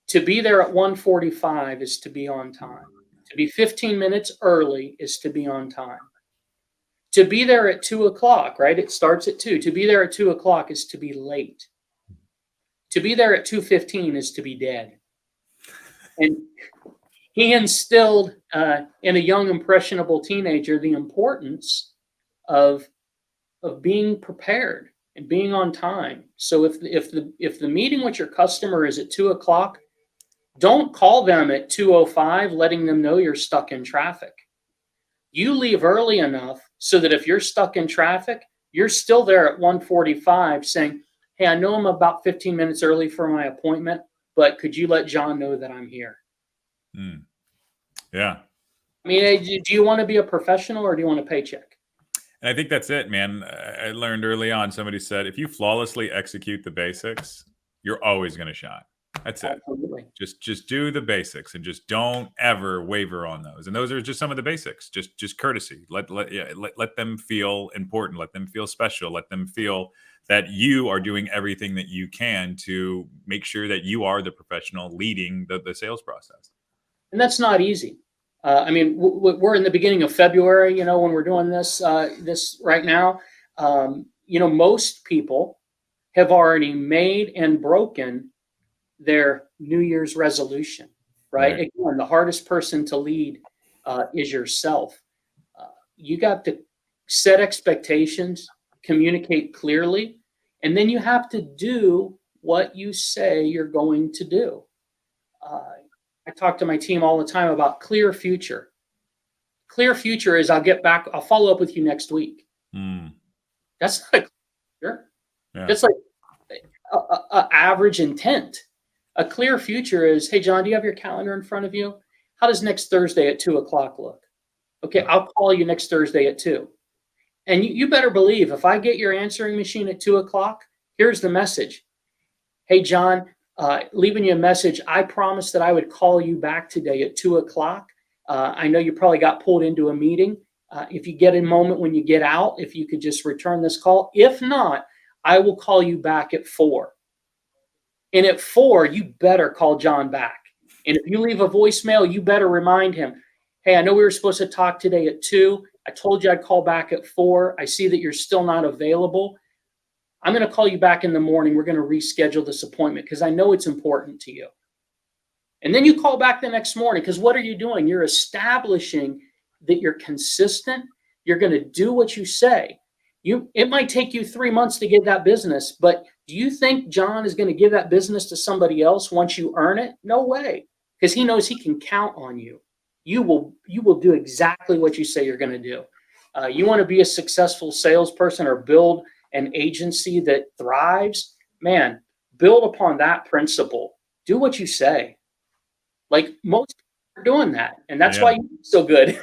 to be there at 1:45 is to be on time. To be 15 minutes early is to be on time. To be there at 2 o'clock, right? It starts at 2. To be there at 2 o'clock is to be late. To be there at 2:15 is to be dead. And he instilled in a young, impressionable teenager the importance of being prepared. and being on time. So if the meeting with your customer is at 2 o'clock, don't call them at 2:05, letting them know you're stuck in traffic. You leave early enough so that if you're stuck in traffic, you're still there at 1:45 saying, hey, I know I'm about 15 minutes early for my appointment, but could you let John know that I'm here? Mm. Yeah. I mean, do you want to be a professional or do you want a paycheck? And I think that's it, man. I learned early on, somebody said, if you flawlessly execute the basics, you're always going to shine. That's it. Absolutely. Just do the basics and just don't ever waver on those. And those are just some of the basics. Just courtesy. Let them feel important. Let them feel special. Let them feel that you are doing everything that you can to make sure that you are the professional leading the sales process. And that's not easy. I mean, we're in the beginning of February, when we're doing this right now. Most people have already made and broken their New Year's resolution, right? Again, the hardest person to lead is yourself. You got to set expectations, communicate clearly, and then you have to do what you say you're going to do. I talk to my team all the time about clear future. Clear future is I'll follow up with you next week. That's not a clear. Yeah. That's like a average intent. A clear future is, hey, John, do you have your calendar in front of you? How does next Thursday at 2:00 look? Okay, I'll call you next Thursday at 2:00. And you better believe if I get your answering machine at 2:00, here's the message. Hey, John, leaving you a message. I promised that I would call you back today at 2:00. I know you probably got pulled into a meeting. If you get a moment when you get out, if you could just return this call. If not, I will call you back at 4:00. And at 4:00, you better call John back. And if you leave a voicemail, you better remind him, hey, I know we were supposed to talk today at 2:00. I told you I'd call back at 4:00. I see that you're still not available. I'm going to call you back in the morning. We're going to reschedule this appointment because I know it's important to you. And then you call back the next morning because what are you doing? You're establishing that you're consistent. You're going to do what you say. It might take you 3 months to get that business, but do you think John is going to give that business to somebody else once you earn it? No way, because he knows he can count on you. You will do exactly what you say you're going to do. You want to be a successful salesperson or build an agency that thrives, man, build upon that principle. Do what you say. Like most people are doing that, and that's why you're so good.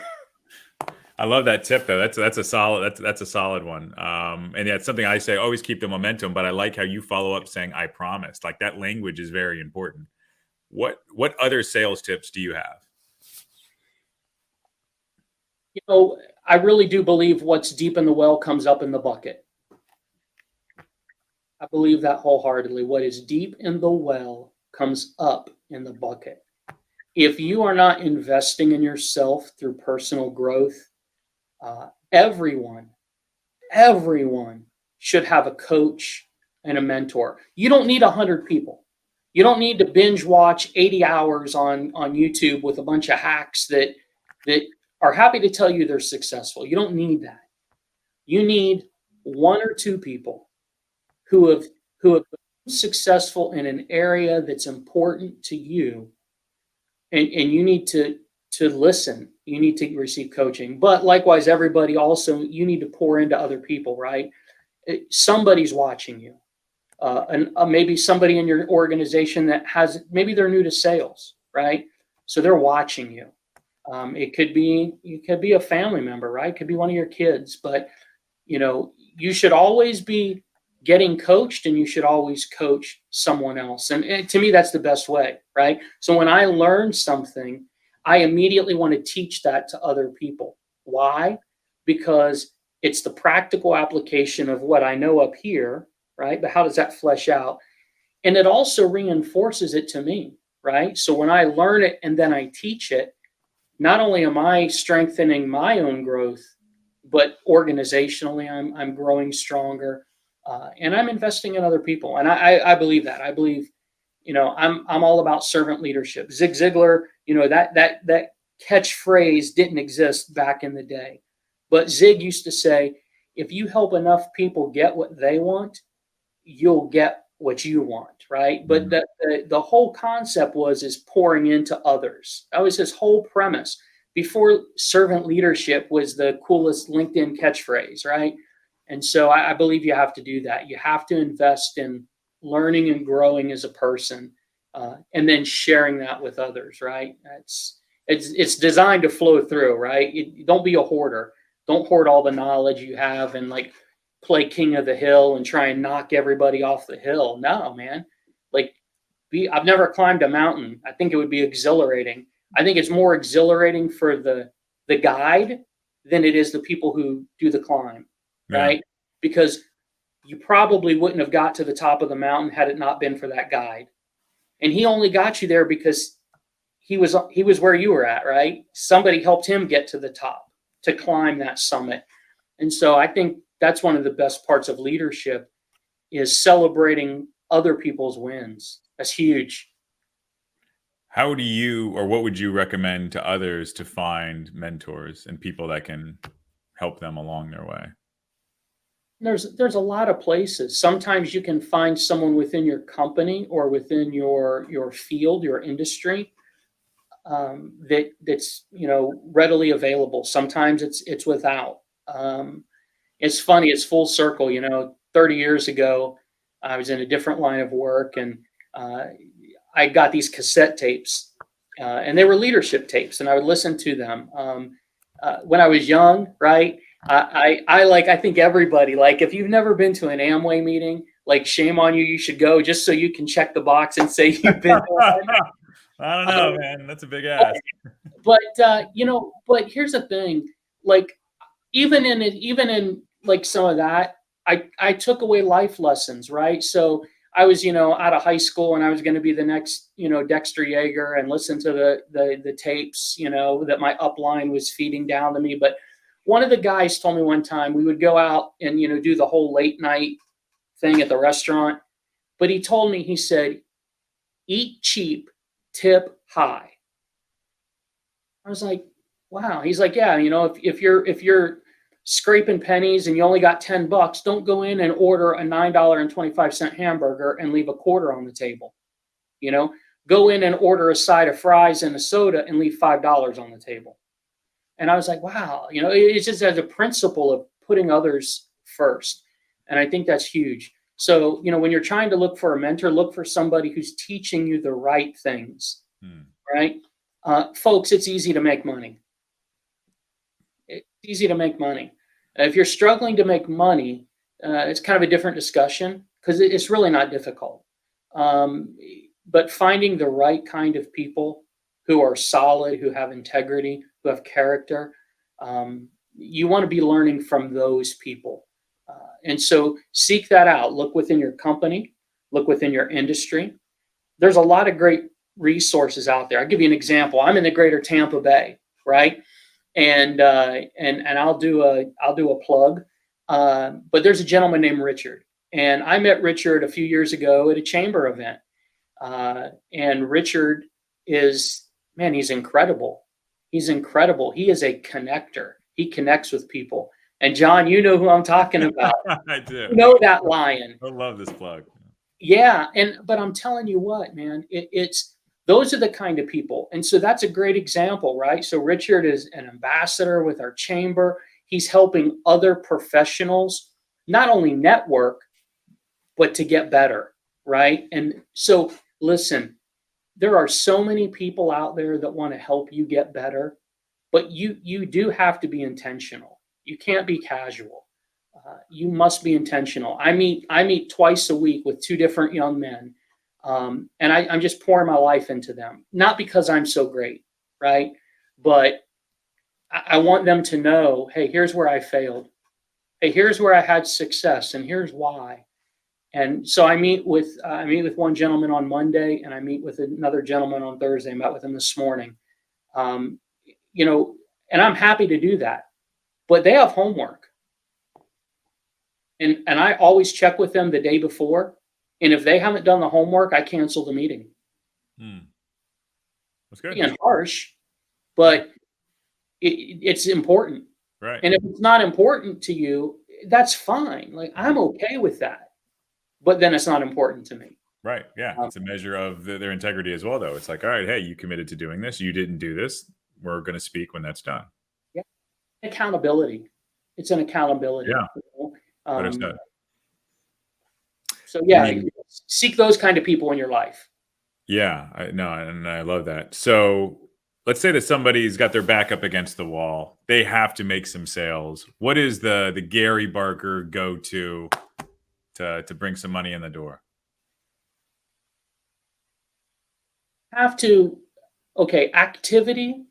I love that tip though. That's a solid one. And yeah, it's something I say, always keep the momentum, but I like how you follow up saying, I promised. Like that language is very important. What other sales tips do you have? I really do believe what's deep in the well comes up in the bucket. I believe that wholeheartedly. What is deep in the well comes up in the bucket. If you are not investing in yourself through personal growth, everyone should have a coach and a mentor. You don't need 100 people. You don't need to binge watch 80 hours on YouTube with a bunch of hacks that are happy to tell you they're successful. You don't need that. You need 1 or 2 people who have been successful in an area that's important to you, and you need to listen. You need to receive coaching, but likewise, everybody also, you need to pour into other people, right? Somebody's watching you, and maybe somebody in your organization that maybe they're new to sales, right? So they're watching you. It could be a family member, right? It could be one of your kids, but you should always be getting coached, and you should always coach someone else. And to me, that's the best way, right? So when I learn something, I immediately want to teach that to other people. Why? Because it's the practical application of what I know up here, right? But how does that flesh out? And it also reinforces it to me, right? So when I learn it and then I teach it, not only am I strengthening my own growth, but organizationally, I'm growing stronger, and I'm investing in other people. And I believe that. I believe, I'm all about servant leadership. Zig Ziglar, that catchphrase didn't exist back in the day, but Zig used to say, if you help enough people get what they want, you'll get what you want, right? But the whole concept is pouring into others. That was his whole premise. Before servant leadership was the coolest LinkedIn catchphrase, right? And so I believe you have to do that. You have to invest in learning and growing as a person, and then sharing that with others, right? It's designed to flow through, right? Don't be a hoarder. Don't hoard all the knowledge you have and like play king of the hill and try and knock everybody off the hill. No, man. Like, I've never climbed a mountain. I think it would be exhilarating. I think it's more exhilarating for the guide than it is the people who do the climb, right? Because you probably wouldn't have got to the top of the mountain had it not been for that guide. And he only got you there because he was where you were at, right? Somebody helped him get to the top to climb that summit. And so I think that's one of the best parts of leadership is celebrating other people's wins. That's huge. How do you, or what would you recommend to others to find mentors and people that can help them along their way? There's a lot of places. Sometimes you can find someone within your company or within your field, your industry, that's readily available. Sometimes it's without. It's funny. It's full circle. 30 years ago, I was in a different line of work, and I got these cassette tapes, and they were leadership tapes, and I would listen to them when I was young, right? I think everybody, like, if you've never been to an Amway meeting, like, shame on you. You should go just so you can check the box and say you've been. I don't know, man. That's a big ask. But but here's the thing. Like, even in like some of that, I took away life lessons, right? So I was, out of high school, and I was going to be the next, Dexter Yeager, and listen to the tapes, that my upline was feeding down to me. But one of the guys told me one time we would go out and, do the whole late night thing at the restaurant. But he told me, he said, eat cheap, tip high. I was like, wow. He's like, yeah, if you're scraping pennies and you only got $10, don't go in and order a $9.25 hamburger and leave a quarter on the table. Go in and order a side of fries and a soda and leave $5 on the table. And I was like, wow, it's just as a principle of putting others first. And I think that's huge. So, when you're trying to look for a mentor, look for somebody who's teaching you the right things, right? Folks, it's easy to make money. It's easy to make money. If you're struggling to make money, it's kind of a different discussion because it's really not difficult. But finding the right kind of people who are solid, who have integrity, who have character, you want to be learning from those people. And so seek that out. Look within your company, look within your industry. There's a lot of great resources out there. I'll give you an example. I'm in the greater Tampa Bay, right? And I'll do a plug. But there's a gentleman named Richard, and I met Richard a few years ago at a chamber event. And Richard is, man, he's incredible. He's incredible. He is a connector. He connects with people. And John, you know who I'm talking about. I do. You know that lion. I love this plug. Yeah, but I'm telling you what, man, it's those are the kind of people. And so that's a great example, right? So Richard is an ambassador with our chamber. He's helping other professionals not only network, but to get better, right? And so listen, there are so many people out there that want to help you get better, but you do have to be intentional. You can't be casual. You must be intentional. I meet twice a week with two different young men, and I'm just pouring my life into them. Not because I'm so great, right? But I want them to know, hey, here's where I failed. Hey, here's where I had success, and here's why. And so I meet with one gentleman on Monday, and I meet with another gentleman on Thursday. I met with him this morning. And I'm happy to do that. But they have homework. And I always check with them the day before. And if they haven't done the homework, I cancel the meeting. That's good. Being harsh, but it's important. Right. And if it's not important to you, that's fine. Like, I'm okay with that, but then it's not important to me. Right. Yeah. It's a measure of their integrity as well, though. It's like, all right, hey, you committed to doing this. You didn't do this. We're going to speak when that's done. Yeah. Accountability. It's an accountability. Yeah. You know? Better said. So yeah, mean- seek those kind of people in your life. Yeah. And I love that. So let's say that somebody's got their back up against the wall. They have to make some sales. What is the Gary Barker go-to to bring some money in the door? Activity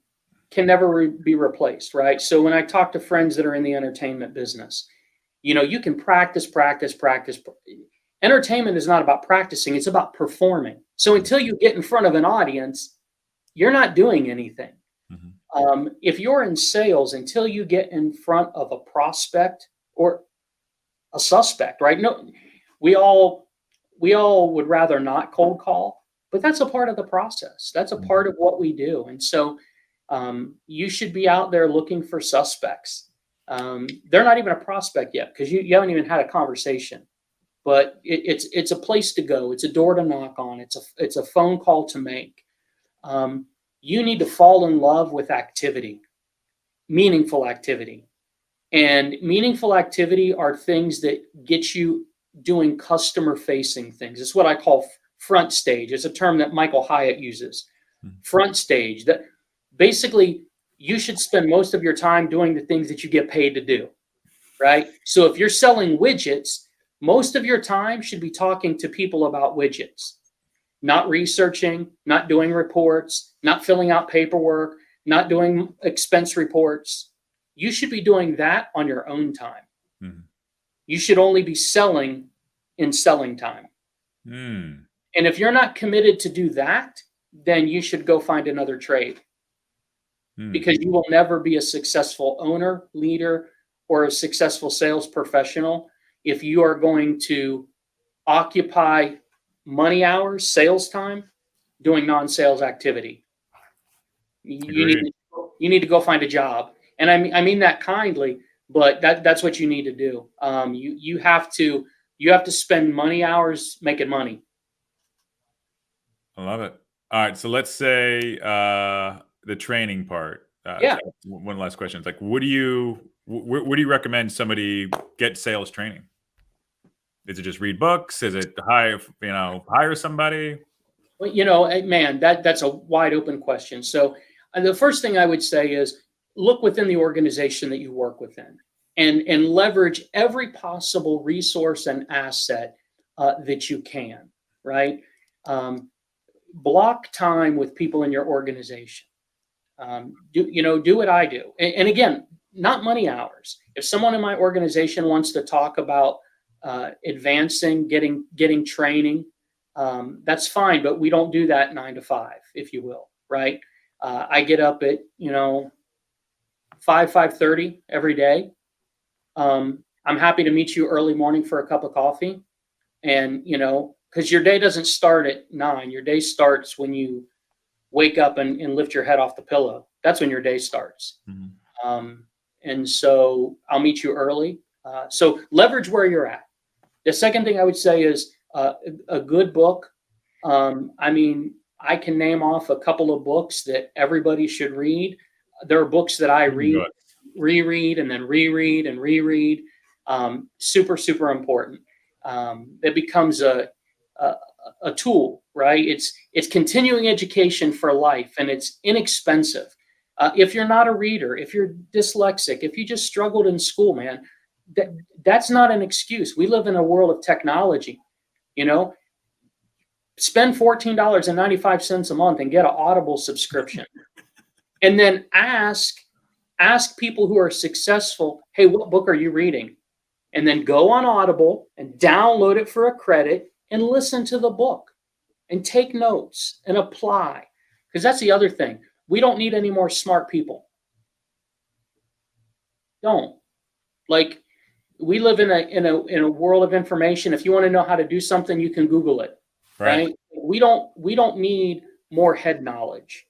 can never be replaced, right? So when I talk to friends that are in the entertainment business, you can practice. Entertainment is not about practicing, it's about performing. So until you get in front of an audience, you're not doing anything. Mm-hmm. If you're in sales, until you get in front of a prospect or a suspect, right? No, we all would rather not cold call, but that's a part of the process. That's a part of what we do. And so you should be out there looking for suspects. They're not even a prospect yet because you haven't even had a conversation, but it's a place to go. It's a door to knock on. It's a phone call to make. You need to fall in love with activity, meaningful activity. And meaningful activity are things that get you doing customer-facing things. It's what I call front stage. It's a term that Michael Hyatt uses. Front stage. That basically you should spend most of your time doing the things that you get paid to do, right? So if you're selling widgets, most of your time should be talking to people about widgets, not researching, not doing reports, not filling out paperwork, not doing expense reports. You should be doing that on your own time. Mm-hmm. You should only be selling in selling time. Mm. And if you're not committed to do that, then you should go find another trade. Because you will never be a successful owner, leader, or a successful sales professional if you are going to occupy money hours, sales time, doing non-sales activity. You need to go find a job. And I mean that kindly, but that's what you need to do. You have to spend money hours making money. I love it. All right. So let's say the training part. Yeah. One last question. It's like, where do you recommend get sales training? Is it just read books? Is it hire somebody? Well, man, that's a wide open question. So the first thing I would say is look within the organization that you work within and leverage every possible resource and asset that you can, right? Block time with people in your organization. Do what I do. And again, not money hours. If someone in my organization wants to talk about advancing, getting training, that's fine, but we don't do that 9 to 5, if you will, right? I get up at 5:30 every day. I'm happy to meet you early morning for a cup of coffee, and because your day doesn't start at 9. Your day starts when you wake up and lift your head off the pillow. That's when your day starts. Mm-hmm. And so I'll meet you early. So leverage where you're at. The second thing I would say is a good book. I can name off a couple of books that everybody should read. There are books that I reread and then reread and reread. Super, super important. It becomes a tool, right? It's continuing education for life, and it's inexpensive. If you're not a reader, if you're dyslexic, if you just struggled in school, man, that's not an excuse. We live in a world of technology. Spend $14.95 a month and get an Audible subscription, and then ask people who are successful, hey, what book are you reading? And then go on Audible and download it for a credit and listen to the book and take notes and apply. Because that's the other thing. We don't need any more smart people. Don't. Like, we live in a world of information. If you want to know how to do something, you can Google it. Right? We don't need more head knowledge.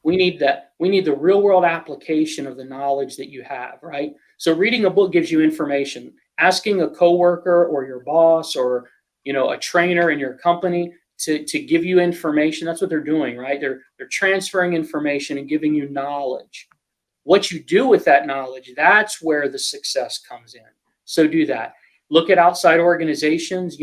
We need that. We need the real world application of the knowledge that you have, right? So reading a book gives you information. Asking a coworker or your boss or, a trainer in your company to give you information, that's what they're doing, right? They're transferring information and giving you knowledge. What you do with that knowledge, that's where the success comes in. So do that. Look at outside organizations,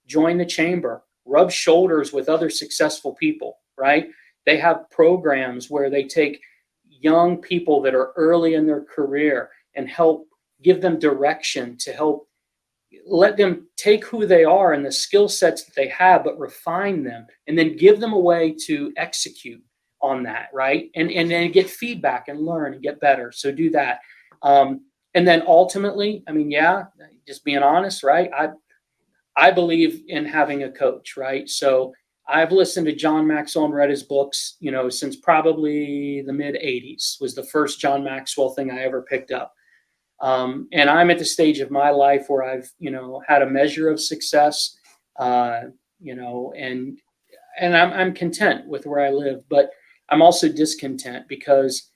join the chamber, rub shoulders with other successful people, right? They have programs where they take young people that are early in their career and help give them direction to help let them take who they are and the skill sets that they have, but refine them and then give them a way to execute on that, right? And then get feedback and learn and get better. So do that. And then ultimately, just being honest, right? I believe in having a coach, right? So I've listened to John Maxwell and read his books, since probably the mid 80s was the first John Maxwell thing I ever picked up. And I'm at the stage of my life where I've, had a measure of success, and I'm content with where I live, but I'm also discontent because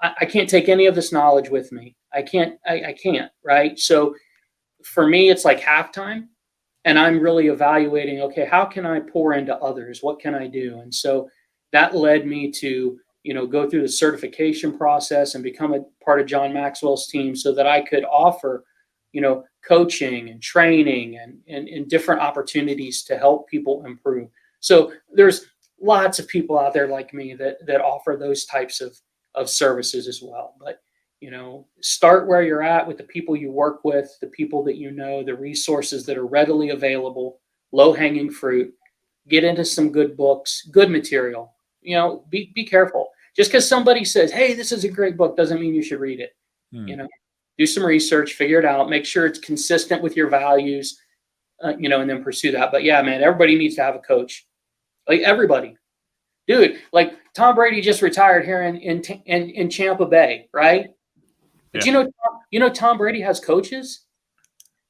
I can't take any of this knowledge with me. I can't, right? So for me, it's like halftime and I'm really evaluating, okay, how can I pour into others? What can I do? And so that led me to, go through the certification process and become a part of John Maxwell's team so that I could offer, coaching and training and different opportunities to help people improve. So there's lots of people out there like me that offer those types of services as well. But, start where you're at with the people you work with, the people that the resources that are readily available, low-hanging fruit, get into some good books, good material. Be careful. Just because somebody says, hey, this is a great book doesn't mean you should read it. Do some research, figure it out, make sure it's consistent with your values, and then pursue that. But yeah, man, everybody needs to have a coach. Like everybody. Dude, like Tom Brady just retired here in Tampa Bay, right? But Tom Brady has coaches.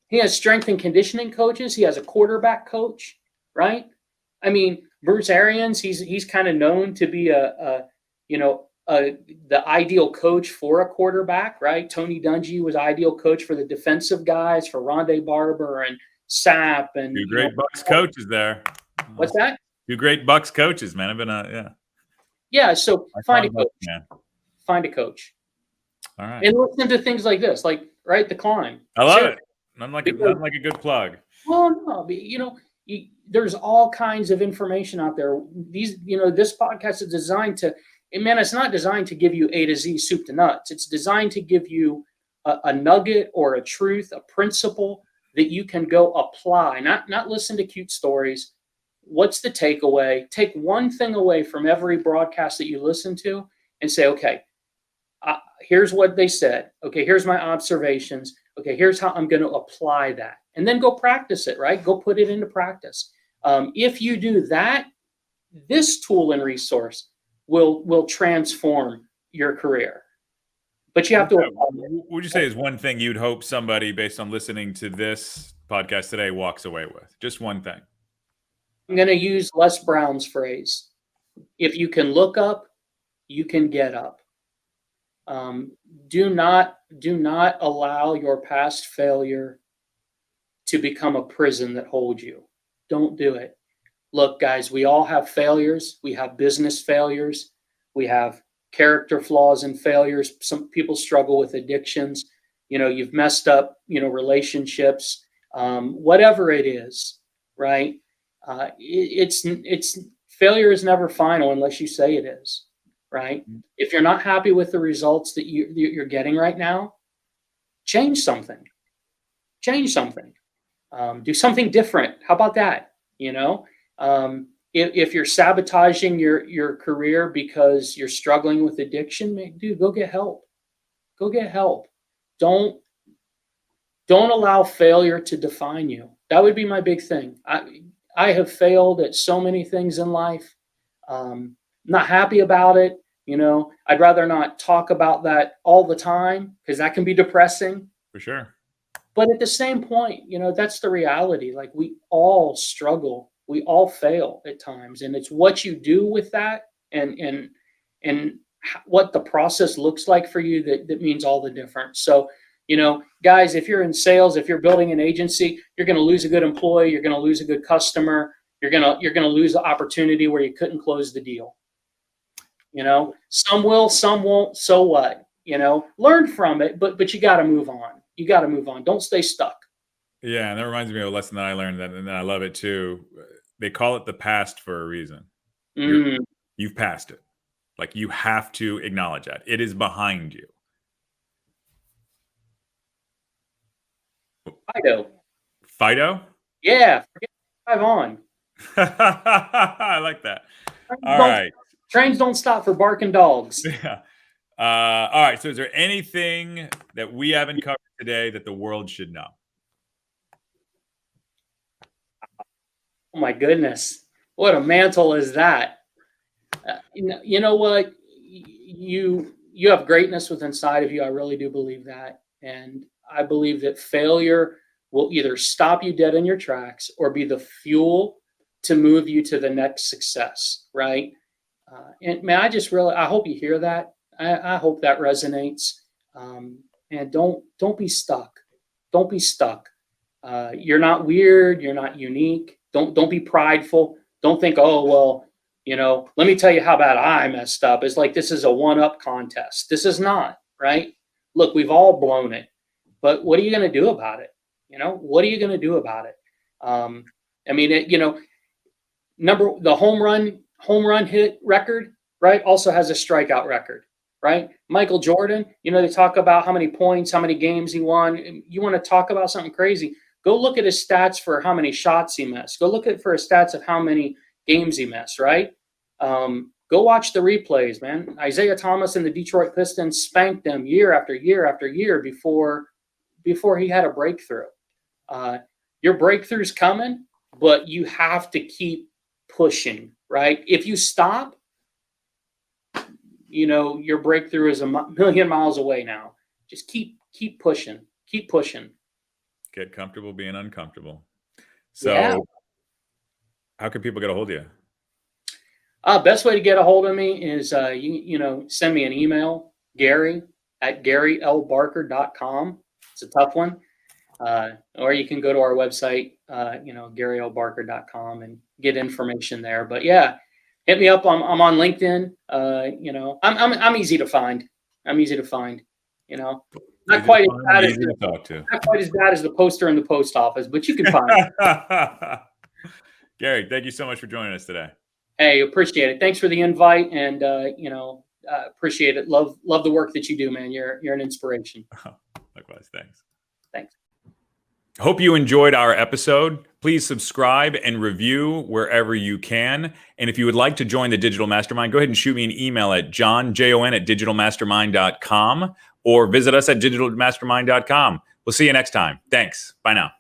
He has strength and conditioning coaches. He has a quarterback coach, right? I mean, Bruce Arians, he's kind of known to be the ideal coach for a quarterback, right? Tony Dungy was ideal coach for the defensive guys, for Rondé Barber and Sapp and two great Bucks coaches there. What's that? Two great Bucks coaches, man. I've been Yeah. So find a coach. Man. Find a coach. All right. And listen to things like this, like The Climb. I love it. Nothing like a good plug. Well, no, there's all kinds of information out there. This podcast is designed to, and man, it's not designed to give you A to Z, soup to nuts. It's designed to give you a nugget or a truth, a principle that you can go apply, not listen to cute stories. What's the takeaway? Take one thing away from every broadcast that you listen to and say, okay, here's what they said. Okay, here's my observations. Okay, here's how I'm going to apply that. And then go practice it, right? Go put it into practice. If you do that, this tool and resource will transform your career. But you have to. What would you say is one thing you'd hope somebody, based on listening to this podcast today, walks away with? Just one thing. I'm going to use Les Brown's phrase. If you can look up, you can get up. Do not allow your past failure to become a prison that holds you. Don't do it. Look, guys, we all have failures. We have business failures. We have character flaws and failures. Some people struggle with addictions. You've messed up, relationships, whatever it is, right? It's failure is never final unless you say it is, right? If you're not happy with the results that you're getting right now, change something. Do something different. How about that? If you're sabotaging your career because you're struggling with addiction, dude, go get help. Go get help. Don't allow failure to define you. That would be my big thing. I have failed at so many things in life. Not happy about it. I'd rather not talk about that all the time because that can be depressing. For sure. But at the same point, that's the reality. Like we all struggle. We all fail at times. And it's what you do with that and what the process looks like for you that means all the difference. So Guys, if you're in sales, if you're building an agency, you're going to lose a good employee. You're going to lose a good customer. You're going to lose the opportunity where you couldn't close the deal. Some will, some won't. So what? Learn from it, but you got to move on. You got to move on. Don't stay stuck. Yeah, and that reminds me of a lesson that I learned, and I love it too. They call it the past for a reason. You've passed it. Like, you have to acknowledge that. It is behind you. Fido? Yeah, drive on. I like that. All right. Trains don't stop for barking dogs. Yeah. All right. So is there anything that we haven't covered today that the world should know? Oh my goodness. What a mantle is that? You know what? You have greatness within inside of you. I really do believe that. And I believe that failure will either stop you dead in your tracks or be the fuel to move you to the next success, right? And man, I hope you hear that. I hope that resonates. And don't be stuck. Don't be stuck. You're not weird. You're not unique. Don't be prideful. Don't think, oh, well, let me tell you how bad I messed up. It's like, this is a one-up contest. This is not, right? Look, we've all blown it, but what are you going to do about it? What are you going to do about it? The home run hit record, right, also has a strikeout record, right? Michael Jordan, they talk about how many points, how many games he won. You want to talk about something crazy? Go look at his stats for how many shots he missed. Go look at for his stats of how many games he missed, right? Go watch the replays, man. Isaiah Thomas and the Detroit Pistons spanked them year after year after year before he had a breakthrough. Your breakthrough's coming, but you have to keep pushing, right? If you stop, your breakthrough is a million miles away now. Just keep pushing. Keep pushing. Get comfortable being uncomfortable. So how can people get a hold of you? Best way to get a hold of me is send me an email, Gary@GaryLBarker.com. It's a tough one. Or you can go to our website, GaryLBarker.com, and get information there. But yeah, hit me up. I'm on LinkedIn. I'm easy to find. Not quite as bad as the poster in the post office, but you can find it. Gary, thank you so much for joining us today. Hey, appreciate it. Thanks for the invite, and appreciate it. Love the work that you do, man. You're an inspiration. Likewise, thanks. Thanks. Hope you enjoyed our episode. Please subscribe and review wherever you can. And if you would like to join the Digital Mastermind, go ahead and shoot me an email at john@digitalmastermind.com or visit us at digitalmastermind.com. We'll see you next time. Thanks. Bye now.